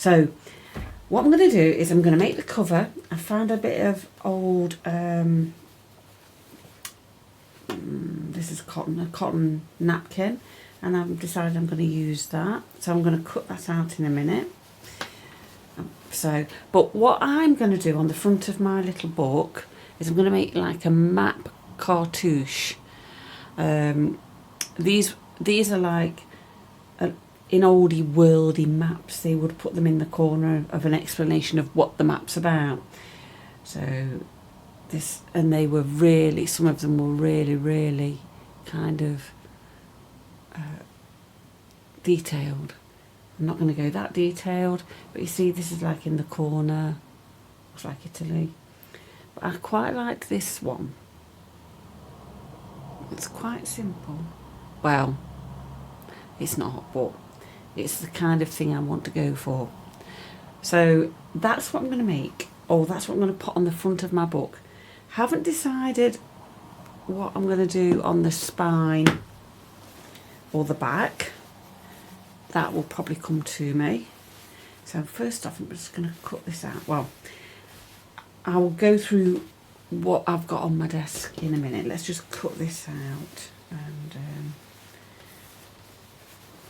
So what I'm going to do is I'm going to make the cover. I found a bit of old, this is a cotton napkin, and I've decided I'm going to use that. So I'm going to cut that out in a minute. So, but what I'm going to do on the front of my little book is I'm going to make like a map cartouche. These are like in oldie worldy maps. They would put them in the corner of an explanation of what the map's about. So this, and they were really, some of them were really kind of detailed. I'm not going to go that detailed, but you see this is like in the corner. Looks like Italy. But I quite like this one. It's quite simple. Well, it's not, but it's the kind of thing I want to go for. So that's what I'm going to make. Or that's what I'm going to put on the front of my book. Haven't decided what I'm going to do on the spine or the back. That will probably come to me. So first off, I'm just going to cut this out. Well, I will go through what I've got on my desk in a minute. Let's just cut this out and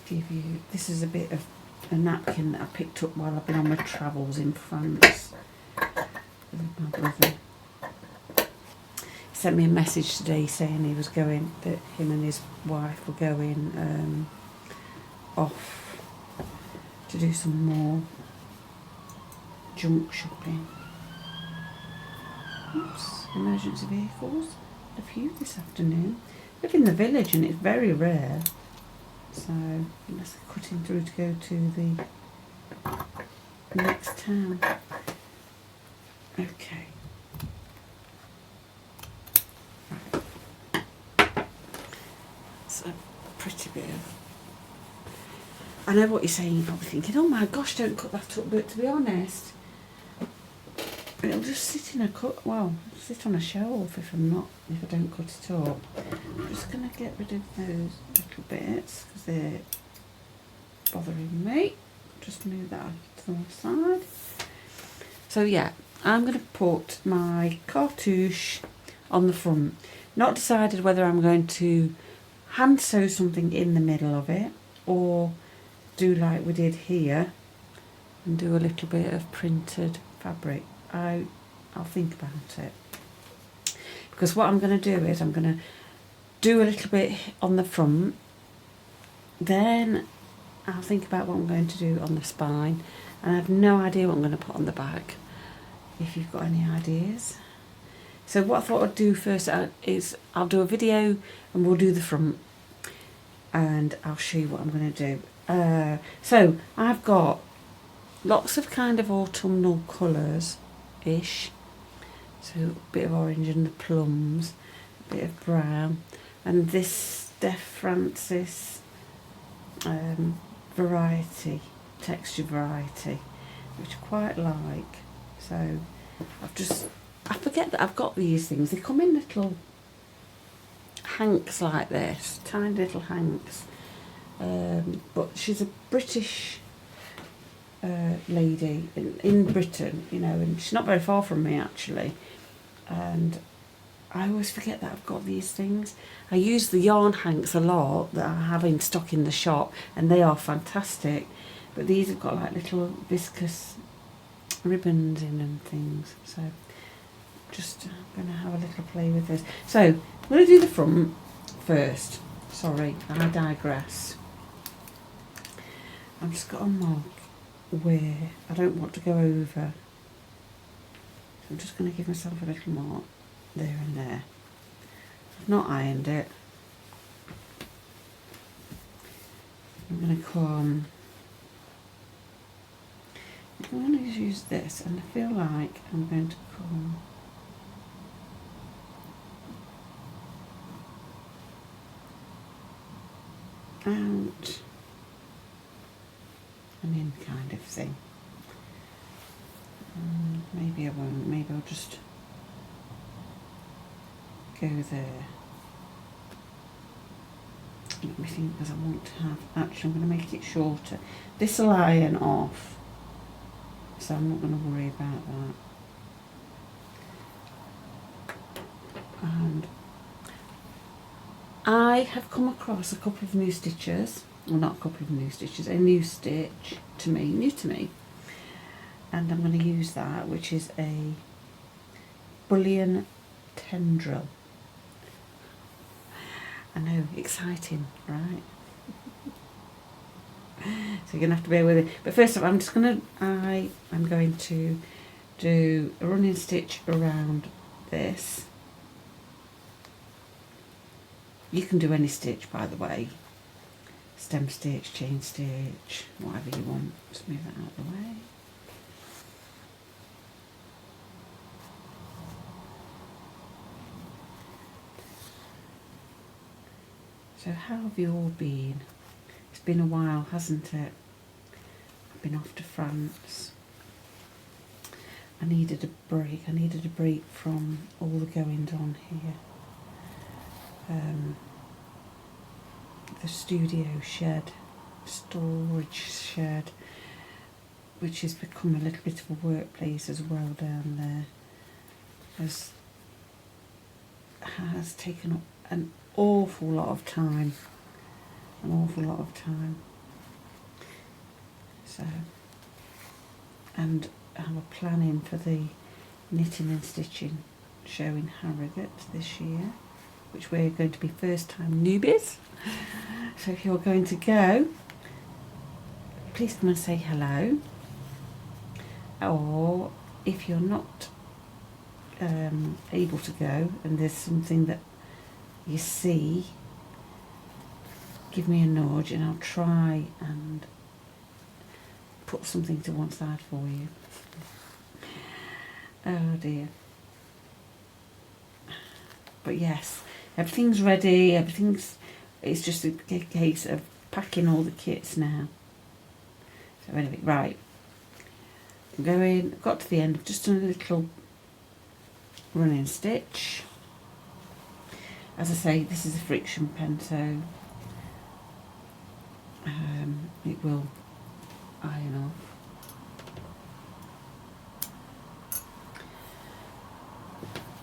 give you, this is a bit of a napkin that I picked up while I've been on my travels in France with my brother. He sent me a message today saying he was going, that him and his wife were going off to do some more junk shopping. Oops, emergency vehicles. A few this afternoon. I live in the village and it's very rare. So unless they're cutting through to go to the next town. Okay. It's a pretty bit of, I know what you're saying, you're probably thinking, oh my gosh, don't cut that up, but to be honest, it'll just sit in a sit on a shelf if I don't cut it up. I'm just going to get rid of those little bits because they're bothering me. Just move that to the side. So yeah, I'm going to put my cartouche on the front. Not decided whether I'm going to hand sew something in the middle of it or do like we did here and do a little bit of printed fabric. I'll think about it, because what I'm going to do is I'm going to do a little bit on the front, then I'll think about what I'm going to do on the spine, and I have no idea what I'm going to put on the back. If you've got any ideas. So what I thought I'd do first is I'll do a video and we'll do the front and I'll show you what I'm going to do. So I've got lots of kind of autumnal colours-ish. So a bit of orange and the plums, a bit of brown, and this Steph Francis variety, texture variety, which I quite like. So I forget that I've got these things. They come in little hanks like this, tiny little hanks. But she's a British lady in Britain, you know, and she's not very far from me actually. And I always forget that I've got these things. I use the yarn hanks a lot that I have in stock in the shop, and they are fantastic. But these have got like little viscous ribbons in and things. So just going to have a little play with this. So I'm going to do the front first. Sorry, I digress. I've just got a mark where I don't want to go over. So I'm just going to give myself a little mark there and there. I've not ironed it. I'm going to come. I'm going to use this, and I feel like I'm going to come out and in kind of thing. Maybe I won't, maybe I'll just go there. Let me think, because I want to have, actually I'm going to make it shorter. This will iron off, so I'm not going to worry about that. And I have come across a couple of new stitches, well, not a couple of new stitches, a new stitch to me, new to me, and I'm going to use that, which is a Bullion Tendril. I know, exciting, right? So you're going to have to bear with it. But first of all, I'm going to do a running stitch around this. You can do any stitch, by the way. Stem stitch, chain stitch, whatever you want. Just move that out of the way. So how have you all been? It's been a while, hasn't it? I've been off to France. I needed a break. I needed a break from all the goings on here. The studio shed, storage shed, which has become a little bit of a workplace as well down there, has taken up an awful lot of time. So, and our planning for the knitting and stitching show in Harrogate this year, which we're going to be first time newbies. So if you're going to go, please come and say hello. Or if you're not able to go and there's something that you see, give me a nudge and I'll try and put something to one side for you. Oh dear. But yes, everything's ready, it's just a case of packing all the kits now. So anyway, right, got to the end, I've just done a little running stitch. As I say, this is a friction pen, so it will iron off.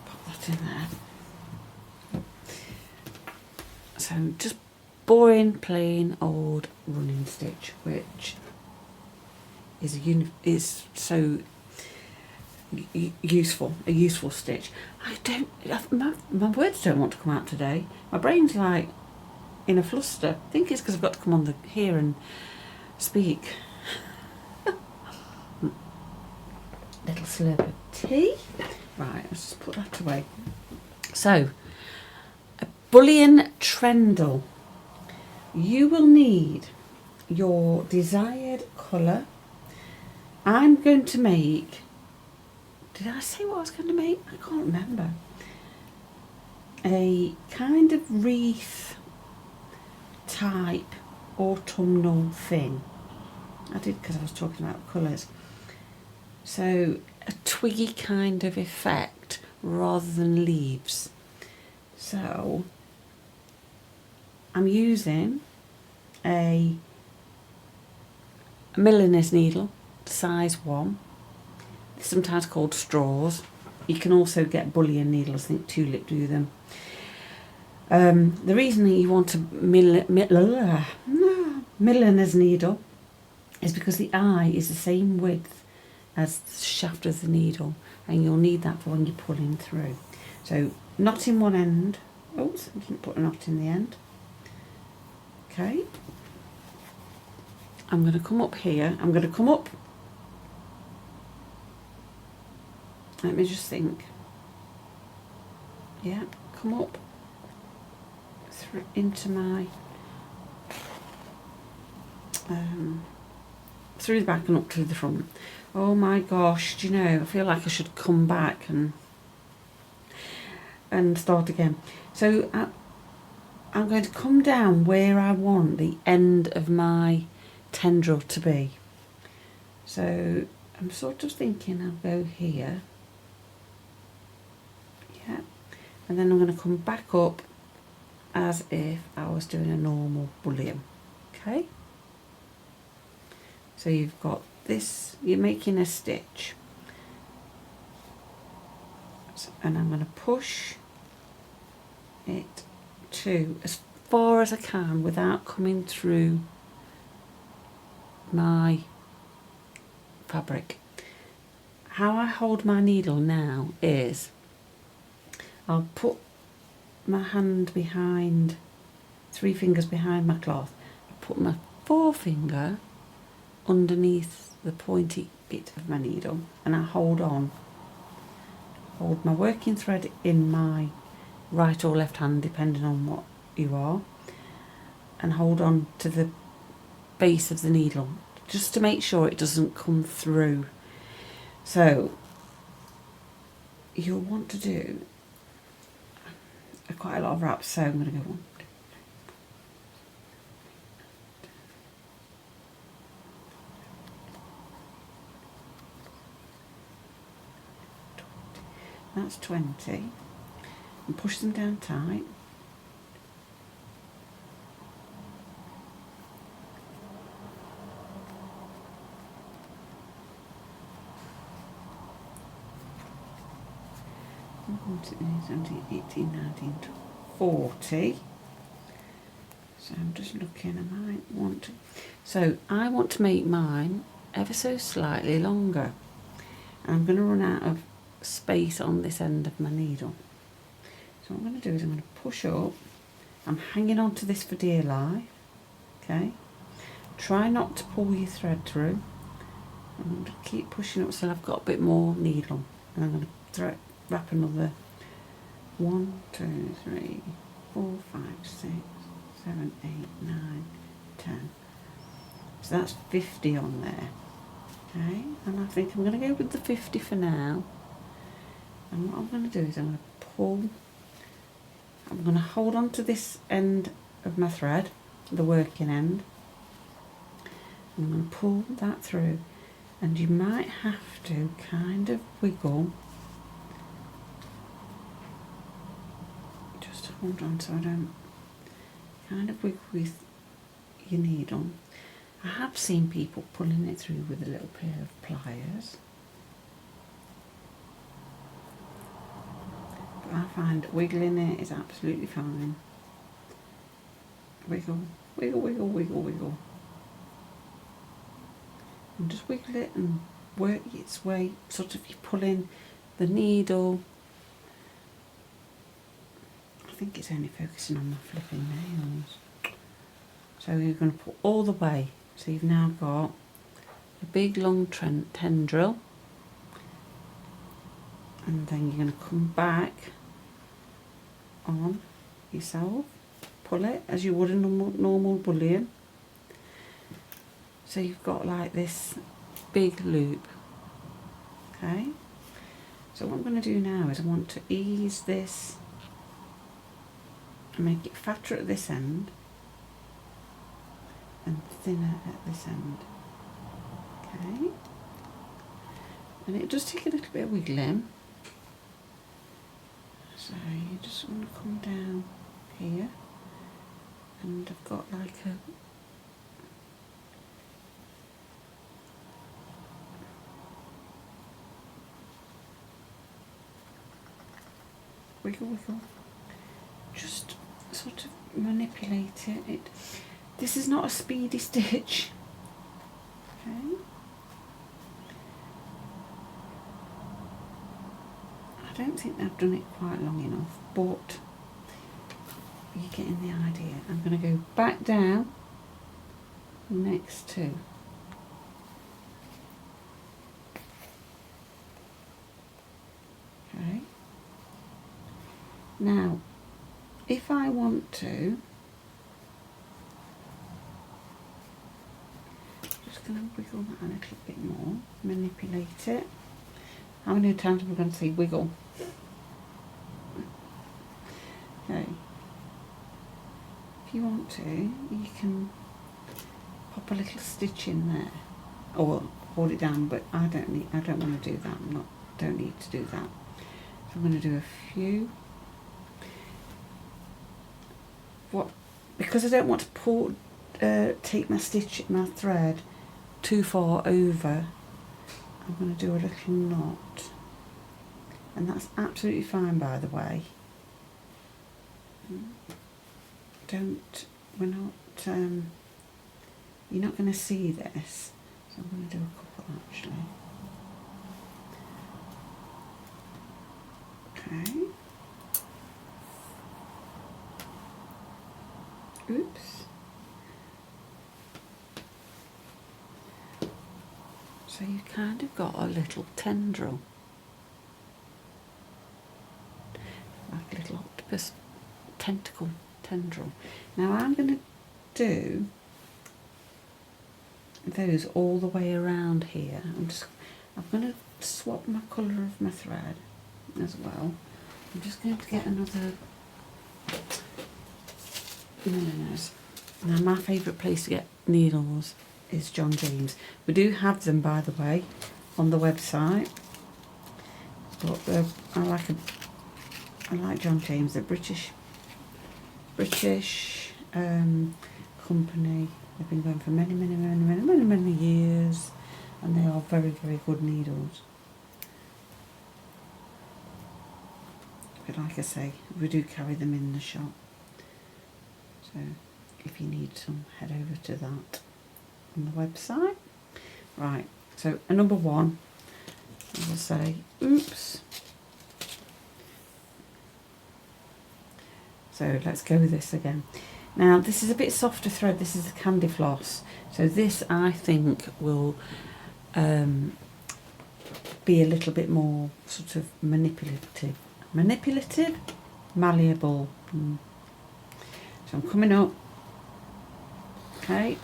Pop that in there. So just boring, plain old running stitch, which is so useful, a useful stitch. My words don't want to come out today. My brain's like in a fluster. I think it's because I've got to come on here and speak. Little slurp of tea. Right, let's just put that away. So, a Bullion Trendle. You will need your desired colour. I'm going to make, did I say what I was going to make? I can't remember. A kind of wreath type autumnal thing. I did because I was talking about colours. So a twiggy kind of effect rather than leaves. So I'm using a milliner's needle, size 1. It's sometimes called straws. You can also get bullion needles, I think Tulip do them. The reason that you want a milliner's needle is because the eye is the same width as the shaft of the needle, and you'll need that for when you're pulling through. So knot in one end. Oh, I didn't put a knot in the end. Okay. I'm going to come up here. I'm going to come up. Let me just think. Yeah, come up through into my through the back and up to the front. Oh my gosh, do you know, I feel like I should come back and start again. So I'm going to come down where I want the end of my tendril to be. So I'm sort of thinking I'll go here. Yeah. And then I'm going to come back up as if I was doing a normal bullion. Okay. So you've got this, you're making a stitch, and I'm going to push it to as far as I can without coming through my fabric. How I hold my needle now is I'll put my hand behind, 3 fingers behind my cloth, I put my forefinger underneath the pointy bit of my needle, and I hold my working thread in my right or left hand depending on what you are, and hold on to the base of the needle just to make sure it doesn't come through. So you'll want to do quite a lot of wraps, so I'm going to go 1, 2, 3, that's 20, and push them down tight. It's only 18, 19, 40. So I'm just looking, I might want to. So I want to make mine ever so slightly longer. I'm going to run out of space on this end of my needle. So what I'm going to do is I'm going to push up. I'm hanging on to this for dear life. Okay. Try not to pull your thread through. I'm going to keep pushing up so I've got a bit more needle. And I'm going to wrap another 1, 2, 3, 4, 5, 6, 7, 8, 9, 10. So that's 50 on there. Okay, and I think I'm going to go with the 50 for now. And what I'm going to do is I'm going to pull, I'm going to hold on to this end of my thread, the working end. I'm going to pull that through, and you might have to kind of wiggle. Just hold on so I don't kind of wiggle with your needle. I have seen people pulling it through with a little pair of pliers, but I find wiggling it is absolutely fine. Wiggle, wiggle, wiggle, wiggle, wiggle. And just wiggle it and work its way, sort of you're pulling the needle. I think it's only focusing on my flipping nails. So you're going to put all the way. So you've now got a big long tendril, and then you're going to come back on yourself, pull it as you would a normal bullion. So you've got like this big loop. Okay, so what I'm going to do now is I want to ease this and make it fatter at this end and thinner at this end. Okay, and it does take a little bit of wiggling. So you just want to come down here, and I've got like a wiggle, wiggle, just sort of manipulate it. This is not a speedy stitch. Okay. I don't think I've done it quite long enough, but you're getting the idea. I'm going to go back down next to. Okay. Now, if I want to, just going to wiggle that a little bit more, manipulate it. How many times am I going to say wiggle? Okay. If you want to, you can pop a little stitch in there, or hold it down. But I don't want to do that. Don't need to do that. So I'm going to do a few. Because I don't want to take my thread too far over, I'm going to do a little knot, and that's absolutely fine, by the way. We're not, you're not going to see this, so I'm going to do a couple actually. Okay. Oops. So you've kind of got a little tendril, like a little octopus tentacle tendril. Now I'm going to do those all the way around here. I'm going to swap my colour of my thread as well. I'm just going to get another milliner's. Now my favourite place to get needles is John James. We do have them, by the way, on the website, but I like John James. They're British company. They've been going for many years, and they are very, very good needles. But like I say, we do carry them in the shop, so if you need some, head over to that on the website. Right, so a number one, as I say, oops. So let's go with this again. Now this is a bit softer thread, this is the Candy Floss. So this I think will be a little bit more sort of manipulative, malleable. So I'm coming up, okay.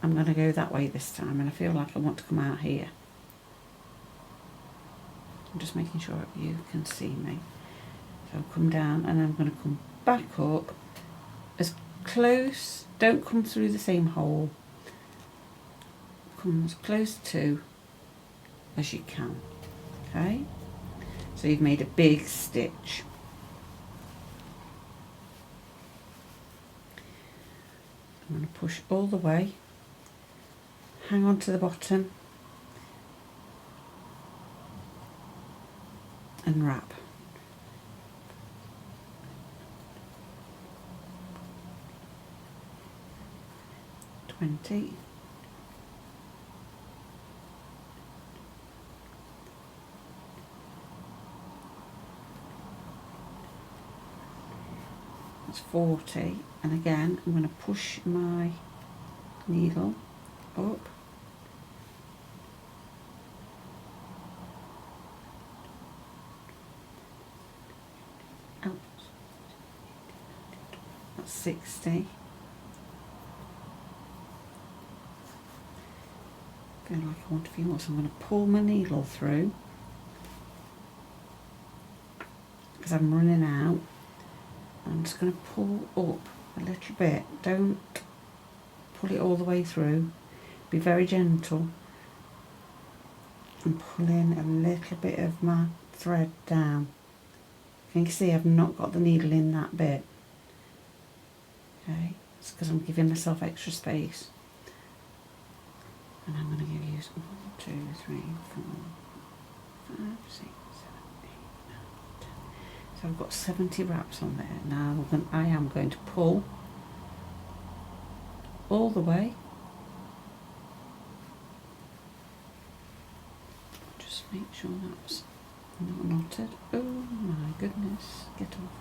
I'm going to go that way this time, and I feel like I want to come out here. I'm just making sure you can see me. So I'll come down, and I'm going to come back up as close, don't come through the same hole, come as close to as you can, okay. So you've made a big stitch. I'm going to push all the way, hang on to the bottom and wrap. That's 40, and again I'm going to push my needle up, out. That's 60. Feel like I want a few more, so I'm going to pull my needle through because I'm running out. I'm just going to pull up a little bit. Don't pull it all the way through. Be very gentle and pull in a little bit of my thread down. You can see I've not got the needle in that bit. Okay, it's because I'm giving myself extra space. And I'm going to give you 1, 2, 3, 4, 5, 6, 7, 8, 9, 10. So I've got 70 wraps on there. Now I am going to pull all the way. Just make sure that's not knotted. Oh my goodness, get off.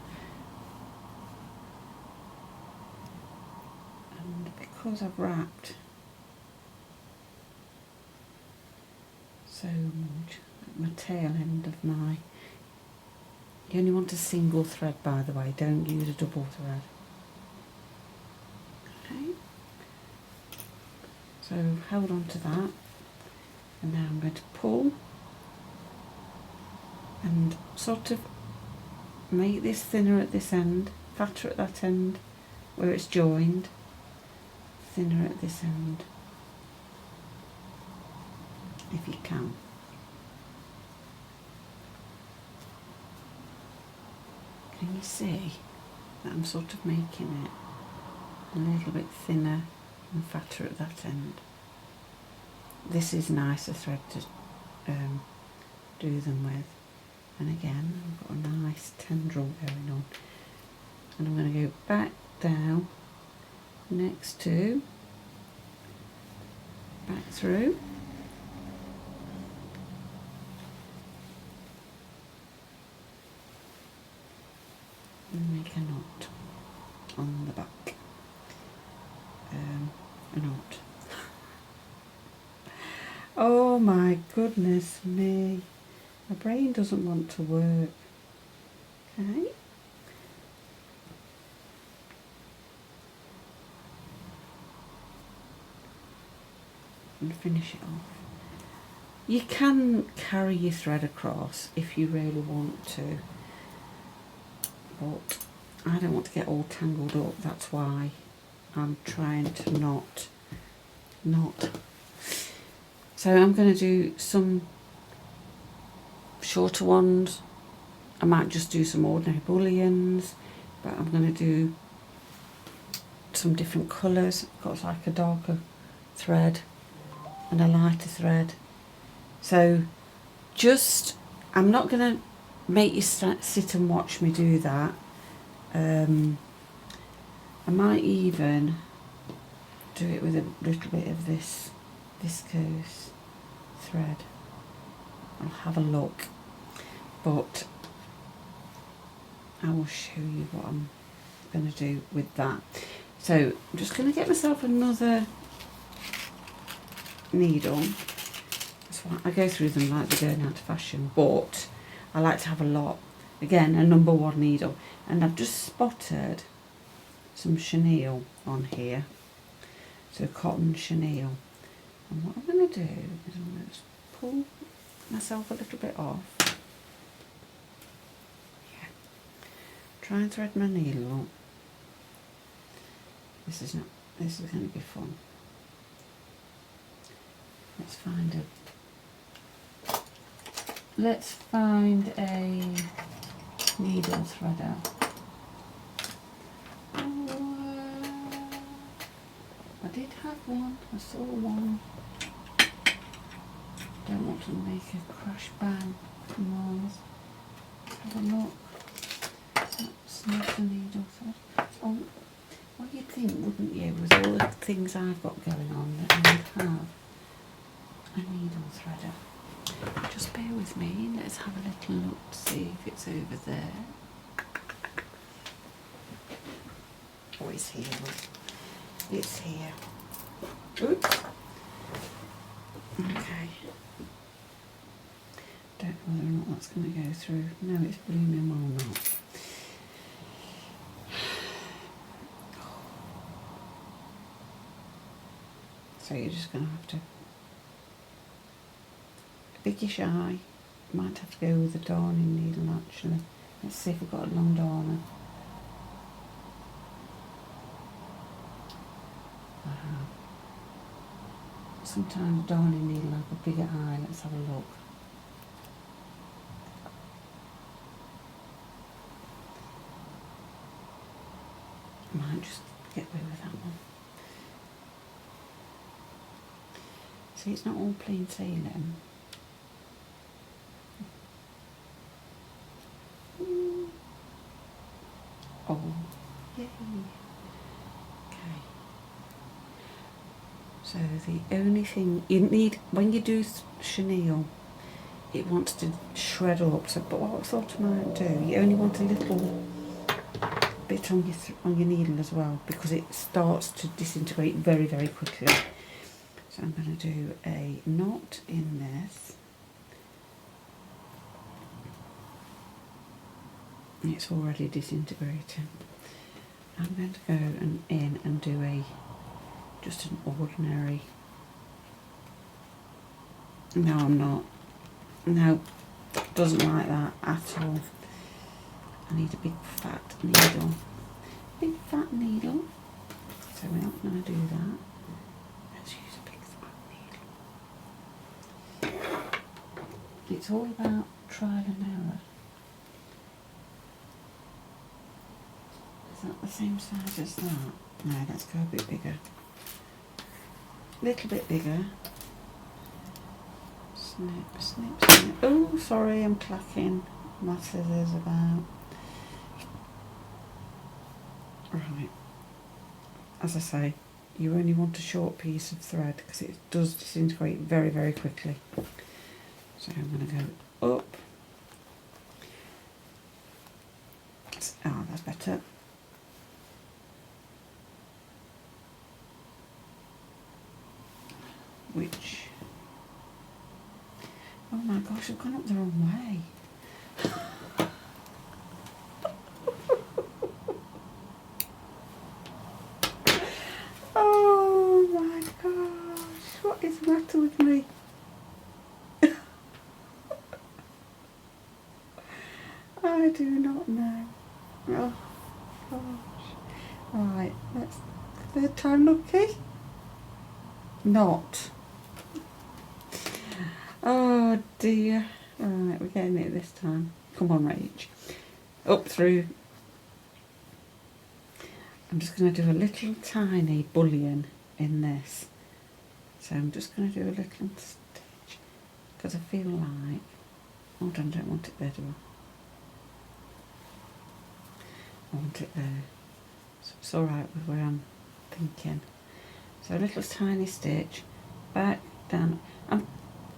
And because I've wrapped so much at my tail end of my, you only want a single thread, by the way, don't use a double thread. Okay, so hold on to that, and now I'm going to pull and sort of make this thinner at this end, fatter at that end where it's joined, thinner at this end if you can. Can you see that I'm sort of making it a little bit thinner and fatter at that end? this is nicer thread to do them with. And again, I've got a nice tendril going on. And I'm going to go back down next to, back through. And make a knot on the back. A knot. Oh my goodness me. My brain doesn't want to work. Okay. And finish it off. You can carry your thread across if you really want to, but I don't want to get all tangled up. That's why I'm trying to not. So I'm going to do some shorter ones. I might just do some ordinary bullions, but I'm going to do some different colours. I've got like a darker thread and a lighter thread. So just, I'm not going to make you sit and watch me do that. I might even do it with a little bit of this viscose thread. I'll have a look, but I will show you what I'm going to do with that. So I'm just going to get myself another needle. That's why I go through them like they're going out of fashion, but I like to have a lot. Again, a number 1 needle, and I've just spotted some chenille on here, so cotton chenille. And what I'm going to do is I'm going to just pull myself a little bit off. Yeah. Try and thread my needle up. This is going to be fun. Let's find a needle threader. I did have one. I saw one. Don't want to make a crash bang noise. Have a look. That's not a needle thread. Oh, what you'd think, wouldn't you, with all the things I've got going on, that I would have a needle threader. Just bear with me, let's have a little look to see if it's over there. Oh, it's here, look. It's here. Oops. Okay. Don't know whether or not that's going to go through. No, it's blooming well not. So you're just going to have to, biggish eye, might have to go with a darning needle actually. Let's see if we've got a long darner. Sometimes a darning needle have a bigger eye. Let's have a look. I might just get away with that one. See, it's not all plain sailing. Oh, yay. Okay. So the only thing you need when you do chenille, it wants to shred up. So, but what I thought I might do, you only want a little bit on your needle as well, because it starts to disintegrate very, very quickly. So I'm going to do a knot in this. It's already disintegrating. I'm going to go in and do just an ordinary. No, I'm not. No, doesn't like that at all. I need a big fat needle. Big fat needle. So we're not going to do that. Let's use a big fat needle. It's all about trial and error. Is that the same size as that? No, let's go a bit bigger. Little bit bigger. Snip, snip, snip. Oh, sorry, I'm clacking my scissors about. Right, as I say, you only want a short piece of thread because it does disintegrate very, very quickly. So I'm going to go up. Ah, that's better. Which, oh my gosh, I've gone up the wrong way. Oh my gosh, what is the matter with me? I do not know. Oh gosh. Right, that's third time lucky. Not. Oh dear. Right, we're getting it this time. Come on, Rach. Up through. I'm just going to do a little tiny bullion in this. So I'm just going to do a little stitch because I feel like, hold on, I don't want it there, do I? I want it there. So it's alright with where I'm thinking. So a little tiny stitch, back, down. I'm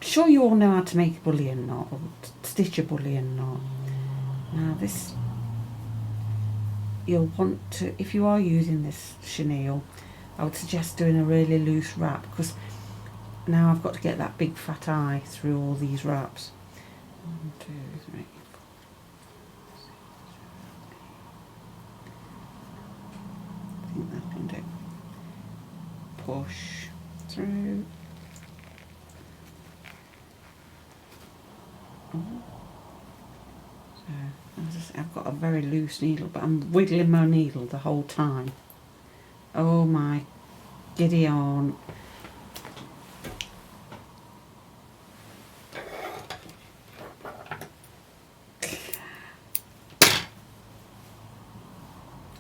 sure you all know how to make a bullion knot or stitch a bullion knot. Now this, you'll want to, if you are using this chenille, I would suggest doing a really loose wrap because now I've got to get that big fat eye through all these wraps. 1, 2, 3, 4, 5, 6, 7, 8. I think that can do. Push through. So, as I say, I've got a very loose needle, but I'm wiggling my needle the whole time. Oh my giddy on.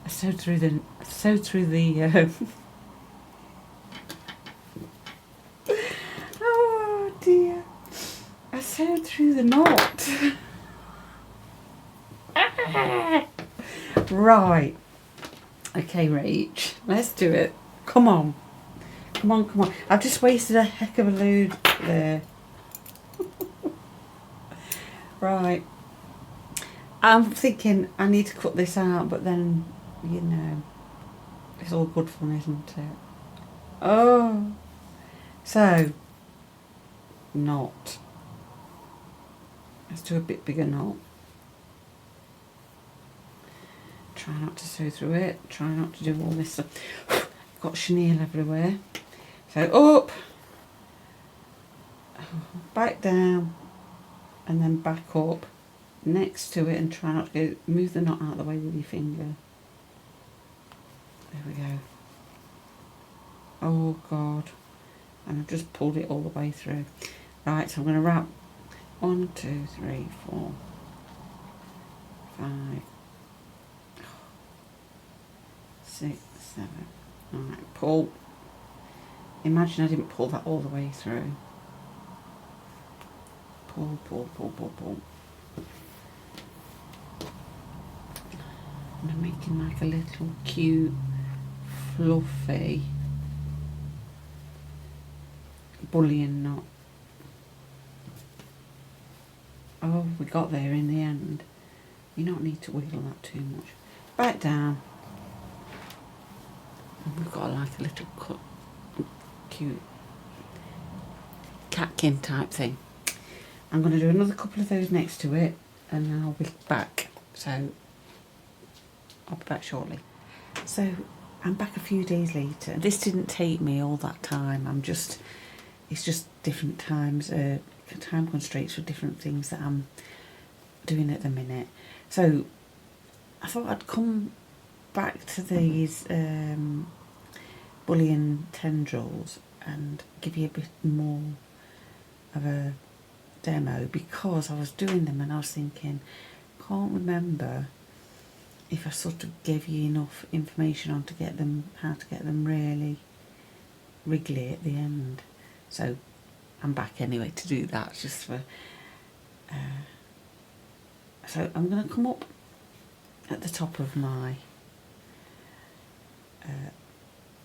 I sewed through the oh dear. I sewed through the knot. Right. Okay, Rach, let's do it. Come on. Come on, come on. I've just wasted a heck of a load there. Right. I'm thinking I need to cut this out, but then, you know, it's all good fun, isn't it? Oh. So, knot. Let's do a bit bigger knot. Try not to sew through it. Try not to do all this stuff. I've got chenille everywhere. So up, back down, and then back up next to it, and try not to move the knot out of the way with your finger. There we go. Oh God. And I've just pulled it all the way through. Right, so I'm going to wrap 1, 2, 3, 4, 5, 6, 7. Alright, pull. Imagine I didn't pull that all the way through. Pull, pull, pull, pull, pull. And I'm making like a little cute, fluffy bullion knot. Oh, we got there in the end. You don't need to wiggle that too much. Back down. And we've got like a little cut, cute catkin type thing. I'm going to do another couple of those next to it, and then I'll be back. So I'll be back shortly. So I'm back a few days later. This didn't take me all that time. It's just different times, time constraints for different things that I'm doing at the minute. So I thought I'd come back to these Bullion tendrils and give you a bit more of a demo, because I was doing them and I was thinking, can't remember if I sort of gave you enough information on how to get them really wriggly at the end. So I'm back anyway to do that, just for so I'm going to come up at the top of my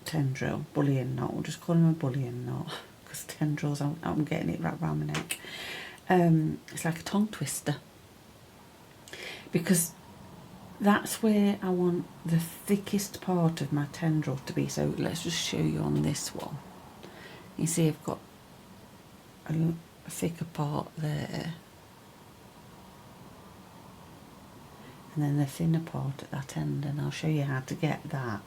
tendril, bullion knot. We'll just call him a bullion knot, because tendrils, I'm getting it wrapped around my neck. It's like a tongue twister, because that's where I want the thickest part of my tendril to be. So let's just show you on this one. You see I've got a thicker part there, and then the thinner part at that end, and I'll show you how to get that.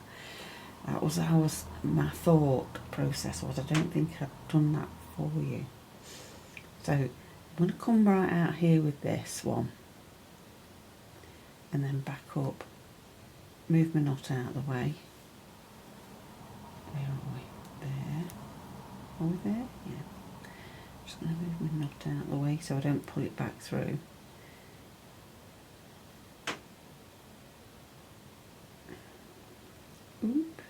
That was my thought process was. I don't think I've done that for you. So I'm going to come right out here with this one, and then back up, move my knot out of the way. Where are we? There. Are we there? Yeah. Just going to move my knot out of the way so I don't pull it back through. Oop.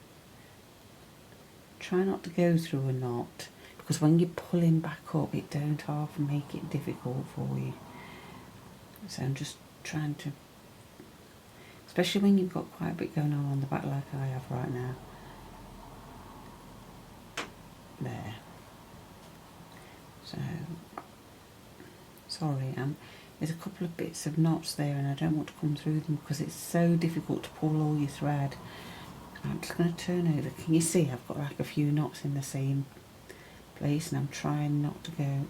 Try not to go through a knot, because when you're pulling back up, it don't half make it difficult for you. So I'm just trying to, especially when you've got quite a bit going on the back like I have right now. There. So, sorry, there's a couple of bits of knots there and I don't want to come through them because it's so difficult to pull all your thread. I'm just going to turn over. Can you see I've got like a few knots in the same place, and I'm trying not to go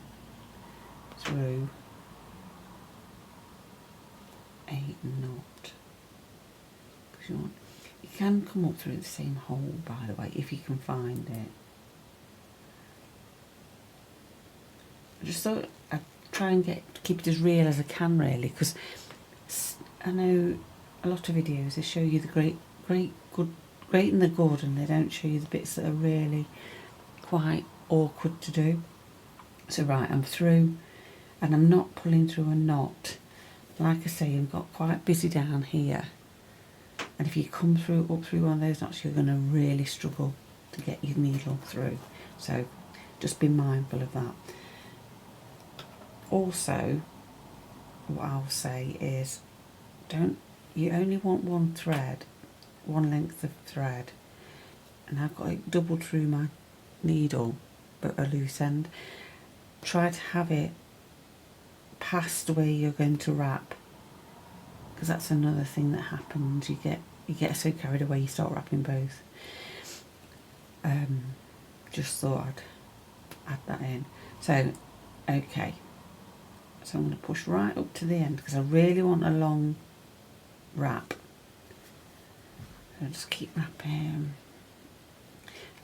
through a knot. Because you can come up through the same hole, by the way, if you can find it. I just thought I'd try and keep it as real as I can, really, because I know a lot of videos they show you the great and the good, and they don't show you the bits that are really quite awkward to do. So right, I'm through, and I'm not pulling through a knot. Like I say, I've got quite busy down here, and if you come up through one of those knots, you're going to really struggle to get your needle through. So just be mindful of that. Also, what I'll say is, you only want one thread, one length of thread, and I've got it doubled through my needle, but a loose end. Try to have it past where you're going to wrap, because that's another thing that happens. You get so carried away you start wrapping both. Just thought I'd add that in. So okay, so I'm going to push right up to the end because I really want a long wrap. So just keep wrapping.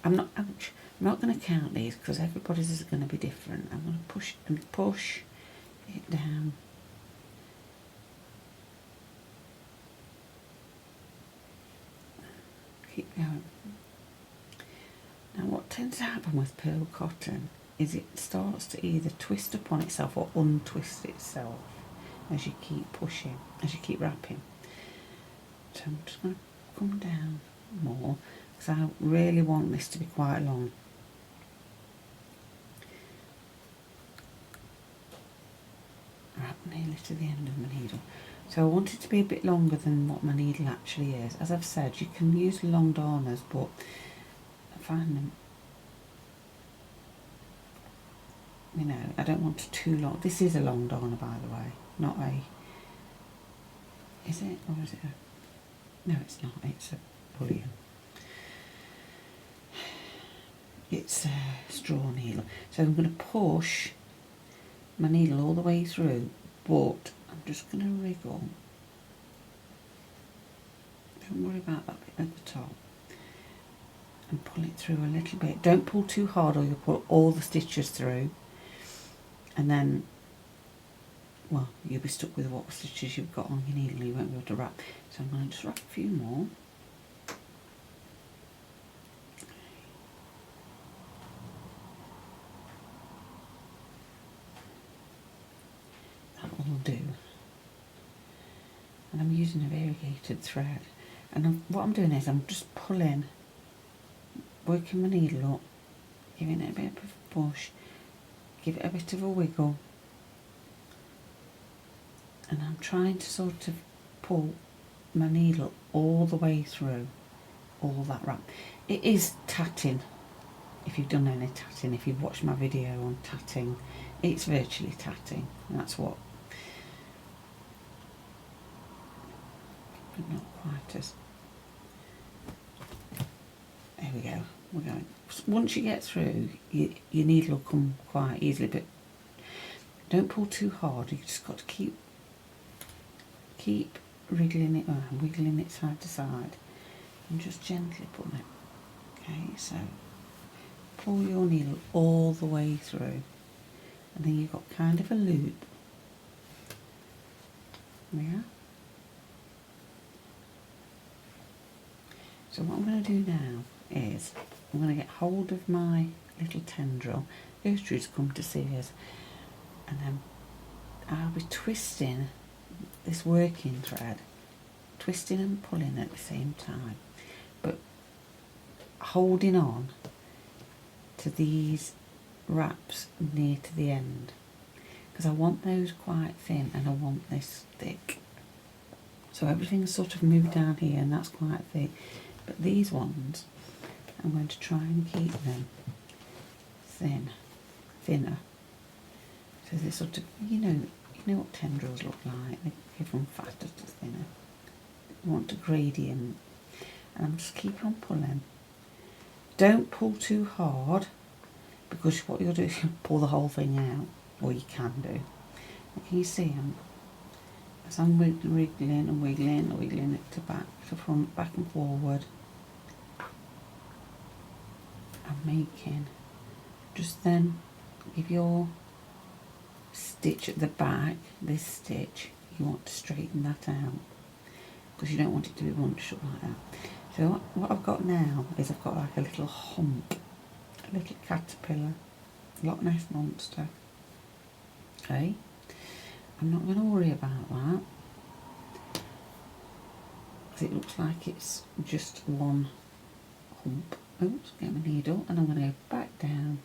I'm not going to count these because everybody's is going to be different. I'm going to push and push it down. Keep going. Now what tends to happen with pearl cotton is it starts to either twist upon itself or untwist itself as you keep pushing, as you keep wrapping. So I'm just going to come down more because I really want this to be quite long. Wrap nearly to the end of my needle. So I want it to be a bit longer than what my needle actually is. As I've said, you can use long darners, but I find them, you know, I don't want it too long. This is a long darner, by the way, not a, is it, or is it a, no it's not, it's a bullion. It's a straw needle. So I'm going to push my needle all the way through, but I'm just going to wriggle. Don't worry about that bit at the top. And pull it through a little bit. Don't pull too hard or you'll pull all the stitches through. And then, well, you'll be stuck with what stitches you've got on your needle. You won't be able to wrap. So I'm going to just wrap a few more. That'll do. And I'm using a variegated thread. And what I'm doing is I'm just pulling, working my needle up, giving it a bit of a push, give it a bit of a wiggle, and I'm trying to sort of pull my needle all the way through all that wrap. It is tatting. If you've done any tatting, if you've watched my video on tatting, it's virtually tatting. That's what, but not quite as. There we go. We're going. Once you get through, your needle will come quite easily, but don't pull too hard. You just got to keep wriggling it, wiggling it side to side, and just gently pull it. Okay, so pull your needle all the way through, and then you've got kind of a loop. Yeah. So what I'm going to do now is I'm going to get hold of my little tendril. Gertrude's come to see us, and then I'll be twisting this working thread, twisting and pulling at the same time, but holding on to these wraps near to the end, because I want those quite thin and I want this thick. So everything's sort of moved down here, and that's quite thick, but these ones I'm going to try and keep them thinner. So they sort of, you know what tendrils look like. They go from fatter to thinner. You want a gradient, and I'm just keep on pulling. Don't pull too hard, because what you'll do is you'll pull the whole thing out, or you can do. And can you see as I'm wiggling and wiggling it to back to front, back and forward, I'm making, just then give your stitch at the back, this stitch, you want to straighten that out, because you don't want it to be bunched up like that. So what I've got now is I've got like a little hump, a little caterpillar, Loch Ness monster. Okay, I'm not going to worry about that, because it looks like it's just one hump. Oops, get my needle, and I'm going to go back down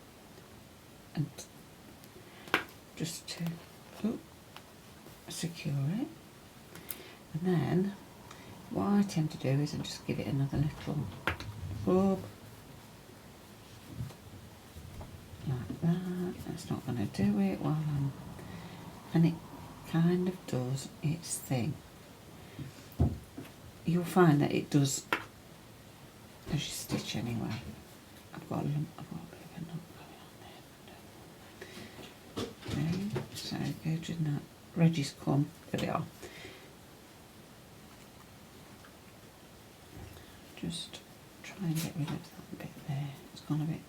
and just to secure it. And then what I tend to do is I just give it another little rub like that. That's not going to do it while and it kind of does its thing. You'll find that it does as you stitch anyway. I've got a bit of a knot going on there. Okay, so go to that. Reggie's come, there they are. Just try and get rid of that bit there. It's gone a bit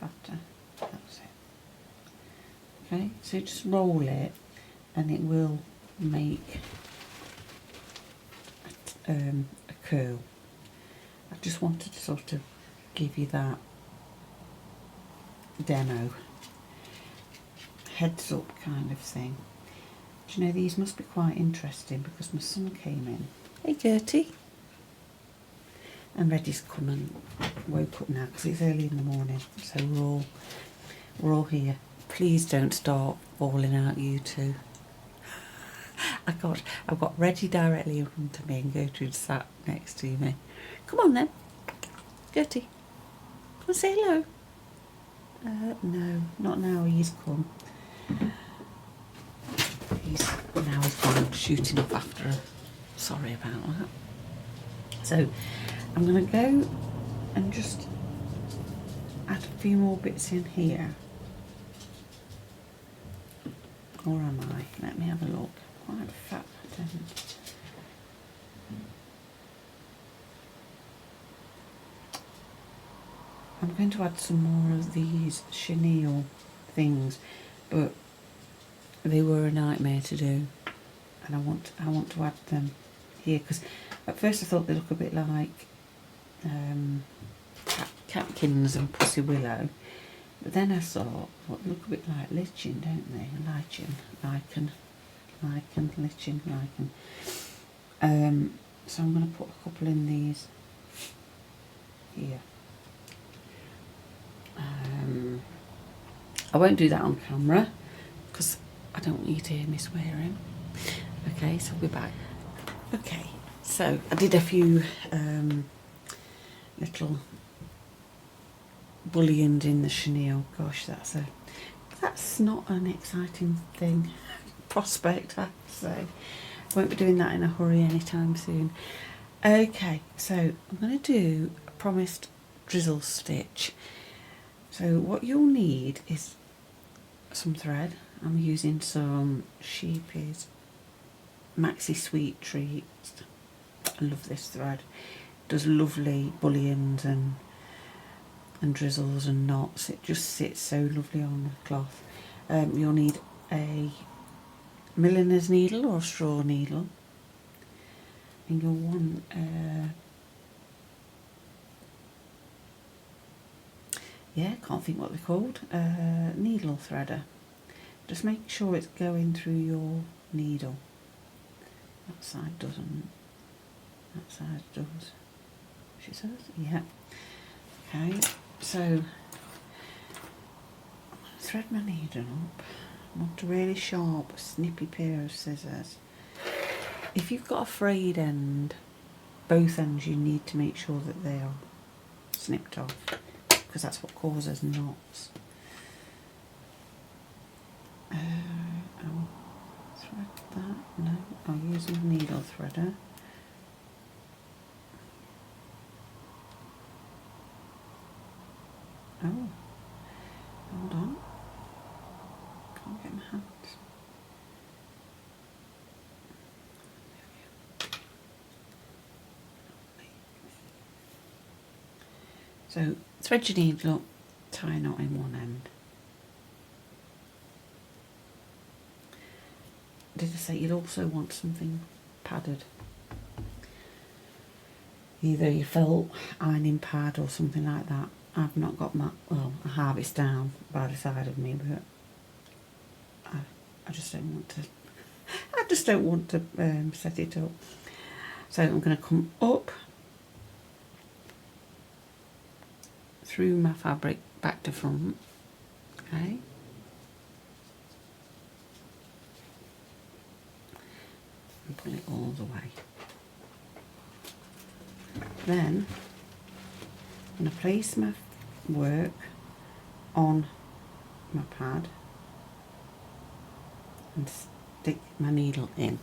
fatter. That's it. Okay, so just roll it, and it will make a curl. I just wanted to sort of give you that demo, heads up kind of thing. Do you know, these must be quite interesting, because my son came in. Hey Gertie. And Reddy's come and woke up now, because it's early in the morning, so we're all here. Please don't start falling out, you two. I've got Reggie directly in front of me, and Gertrude sat next to me. Come on then, Gertie. Come and say hello. No, not now. He's come. He's gone shooting off after her. Sorry about that. So I'm going to go and just add a few more bits in here. Or am I? Let me have a look. Quite a fat pattern. I'm going to add some more of these chenille things, but they were a nightmare to do, and I want to add them here, because at first I thought they look a bit like catkins and pussy willow, but then I thought, well, they look a bit like lichen, don't they? Lichen. So I'm going to put a couple in these here. I won't do that on camera because I don't want you to hear me swearing. Okay, so we'll be back. Okay, so I did a few little bullions in the chenille. Gosh, that's not an exciting thing. Prospect, I have to say. Won't be doing that in a hurry anytime soon. Okay, so I'm going to do a promised drizzle stitch. So what you'll need is some thread. I'm using some SCHEEPJES MAXI Sweet Treats. I love this thread. It does lovely bullions and drizzles and knots. It just sits so lovely on the cloth. You'll need a milliner's needle or a straw needle, and you'll want can't think what they're called, needle threader. Just make sure it's going through your needle. That side doesn't, that side does, she says, yeah. Okay, so I'm going to thread my needle up. I want a really sharp, snippy pair of scissors. If you've got a frayed end, both ends you need to make sure that they are snipped off, because that's what causes knots. I'll thread that. No, I'll use a needle threader. Oh, hold on. Can't get my hands. So thread your needle up, tie a knot in one end. Did I say you'd also want something padded? Either your felt ironing pad or something like that. I've not got my, well, I have, it's down by the side of me, but I just don't want to, I just don't want to set it up. So I'm going to come up through my fabric back to front, okay. And pull it all the way. Then I'm going to place my work on my pad and stick my needle in.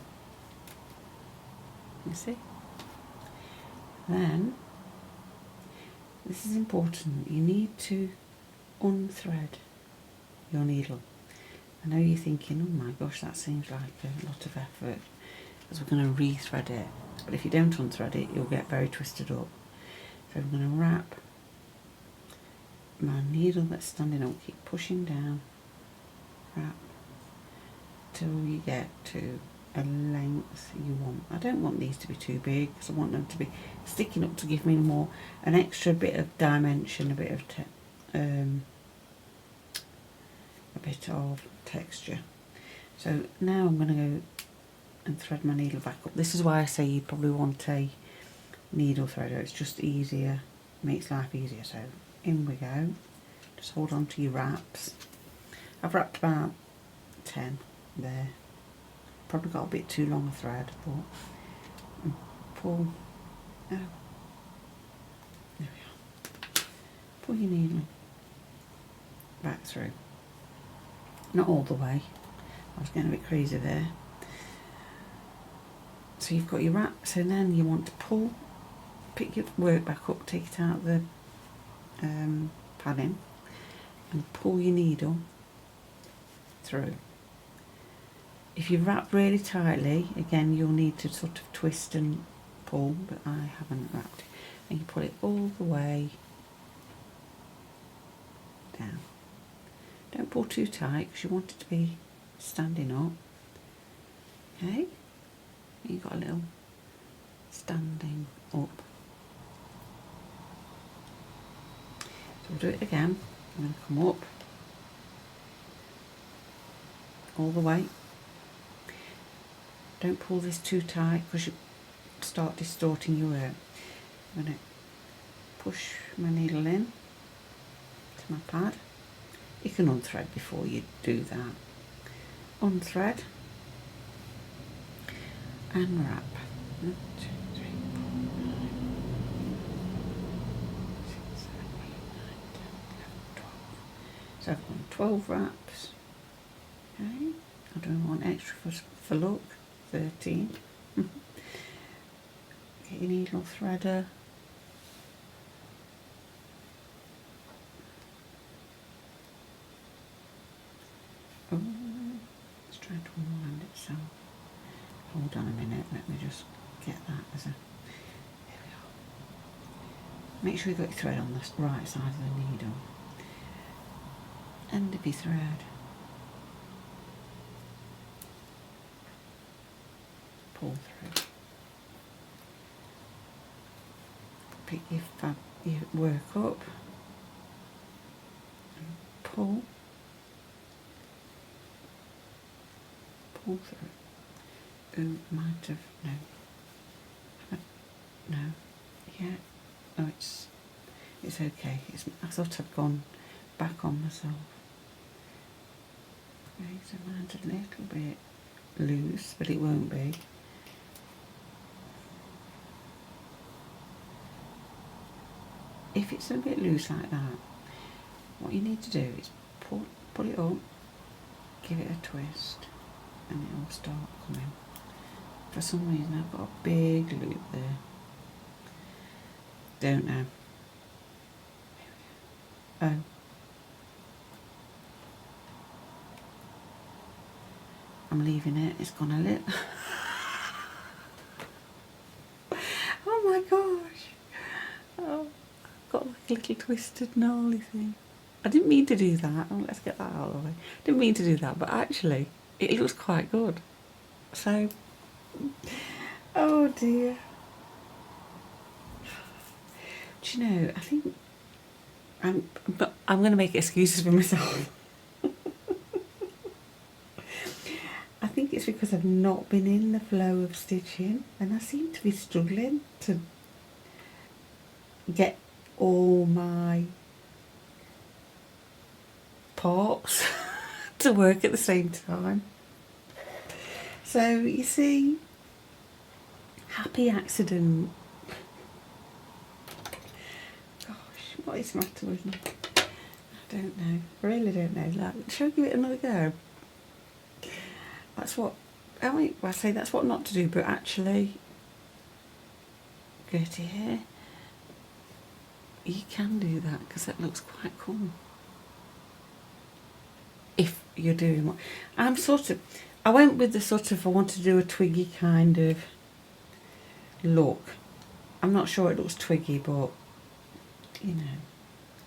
You see? Then, this is important, you need to unthread your needle. I know you're thinking, oh my gosh, that seems like a lot of effort, because we're going to re-thread it. But if you don't unthread it, you'll get very twisted up. So I'm going to wrap my needle that's standing up, keep pushing down, wrap till you get to a length you want. I don't want these to be too big because I want them to be sticking up to give me more, an extra bit of dimension, a bit of texture. So now I'm going to go and thread my needle back up. This is why I say you probably want a needle threader. It's just easier, makes life easier. So in we go. Just hold on to your wraps. I've wrapped about 10 there. Probably got a bit too long a thread, but pull. Oh, there we are. Pull your needle back through. Not all the way. I was getting a bit crazy there. So you've got your wrap. So then you want to pull, pick your work back up, take it out of the padding, and pull your needle through. If you wrap really tightly, again you'll need to sort of twist and pull, but I haven't wrapped it. And you pull it all the way down. Don't pull too tight because you want it to be standing up. Okay? And you've got a little standing up. So we'll do it again. I'm going to come up all the way. Don't pull this too tight because you start distorting your work. I'm going to push my needle in to my pad. You can unthread before you do that. Unthread and wrap. 1, 2, 3, 4, 5, 6, 7, 8, 9, 10, 11, 12. So I've done 12 wraps. Okay, I'm doing one extra for look. 13. Get your needle threader. Oh, it's trying to unwind itself. Hold on a minute, let me just get that as a... There we are. Make sure you've got your thread on the right side of the needle. End of your thread. Pull through. Pick your work up. And pull. Pull through. Ooh, might have, no. No. Yeah. Oh, it's okay. I thought I'd gone back on myself. Okay, so mine's a little bit loose, but it won't be. If it's a bit loose like that, what you need to do is pull it up, give it a twist, and it will start coming. For some reason I've got a big loop there. Don't know. Oh. I'm leaving it, it's gone a little. Oh my gosh. Oh, I've got like a little twisted gnarly thing. I didn't mean to do that. Oh, let's get that out of the way. Didn't mean to do that, but actually it looks quite good. So, oh dear. Do you know, I think I'm going to make excuses for myself. I think it's because I've not been in the flow of stitching, and I seem to be struggling to get all my parts to work at the same time. So you see, happy accident. Gosh, what is the matter with me? I don't know. I really don't know. Like, shall I give it another go? That's what, I say that's what not to do, but actually, go to here. You can do that because that looks quite cool. If you're doing what I went with the sort of, I want to do a twiggy kind of look. I'm not sure it looks twiggy, but you know,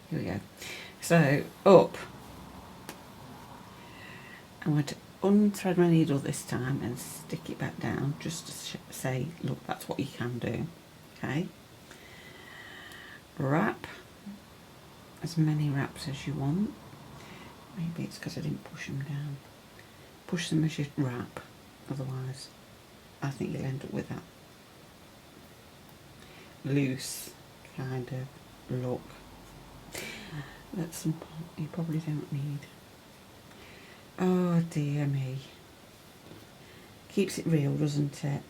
here we go. So up, I'm going to unthread my needle this time and stick it back down just to say, look, that's what you can do. Okay, wrap as many wraps as you want. Maybe it's because I didn't push them down. Push them as you wrap, otherwise I think you'll end up with that loose kind of look that some you probably don't need. Oh dear me. Keeps it real, doesn't it?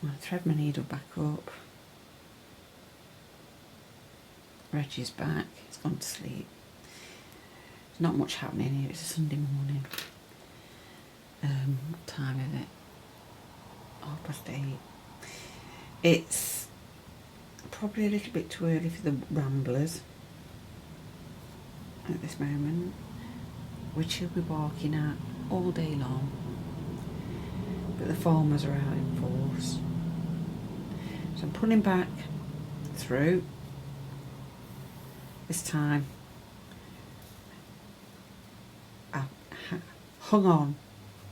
I'm going to thread my needle back up. Reggie's back, he's gone to sleep. There's not much happening here, it's a Sunday morning. What time is it? 8:30. It's probably a little bit too early for the ramblers at this moment, which he'll be barking at all day long, but the farmers are out in force. So I'm pulling back through. This time I hung on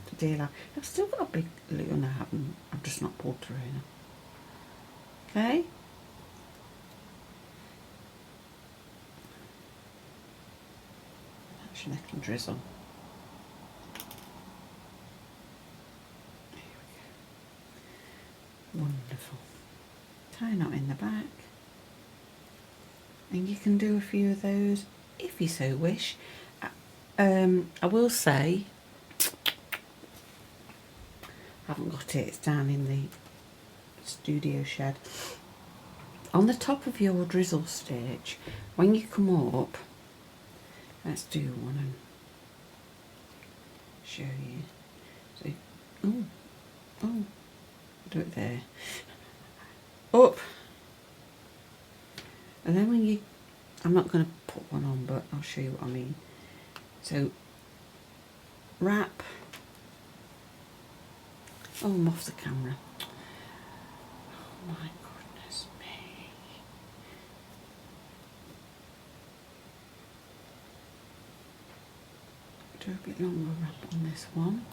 to dear life. I've still got a big loop, and I've just not pulled through now. Okay, that's your little drizzle. There we go. Wonderful. Tie a knot in the back. And you can do a few of those if you so wish. I will say, I haven't got it, it's down in the studio shed. On the top of your drizzle stitch, when you come up, let's do one and show you. So, oh, do it there. Up. And then when you, I'm not going to put one on, but I'll show you what I mean. So, wrap. Oh, I'm off the camera. Oh my goodness me. Do a bit longer wrap on this one.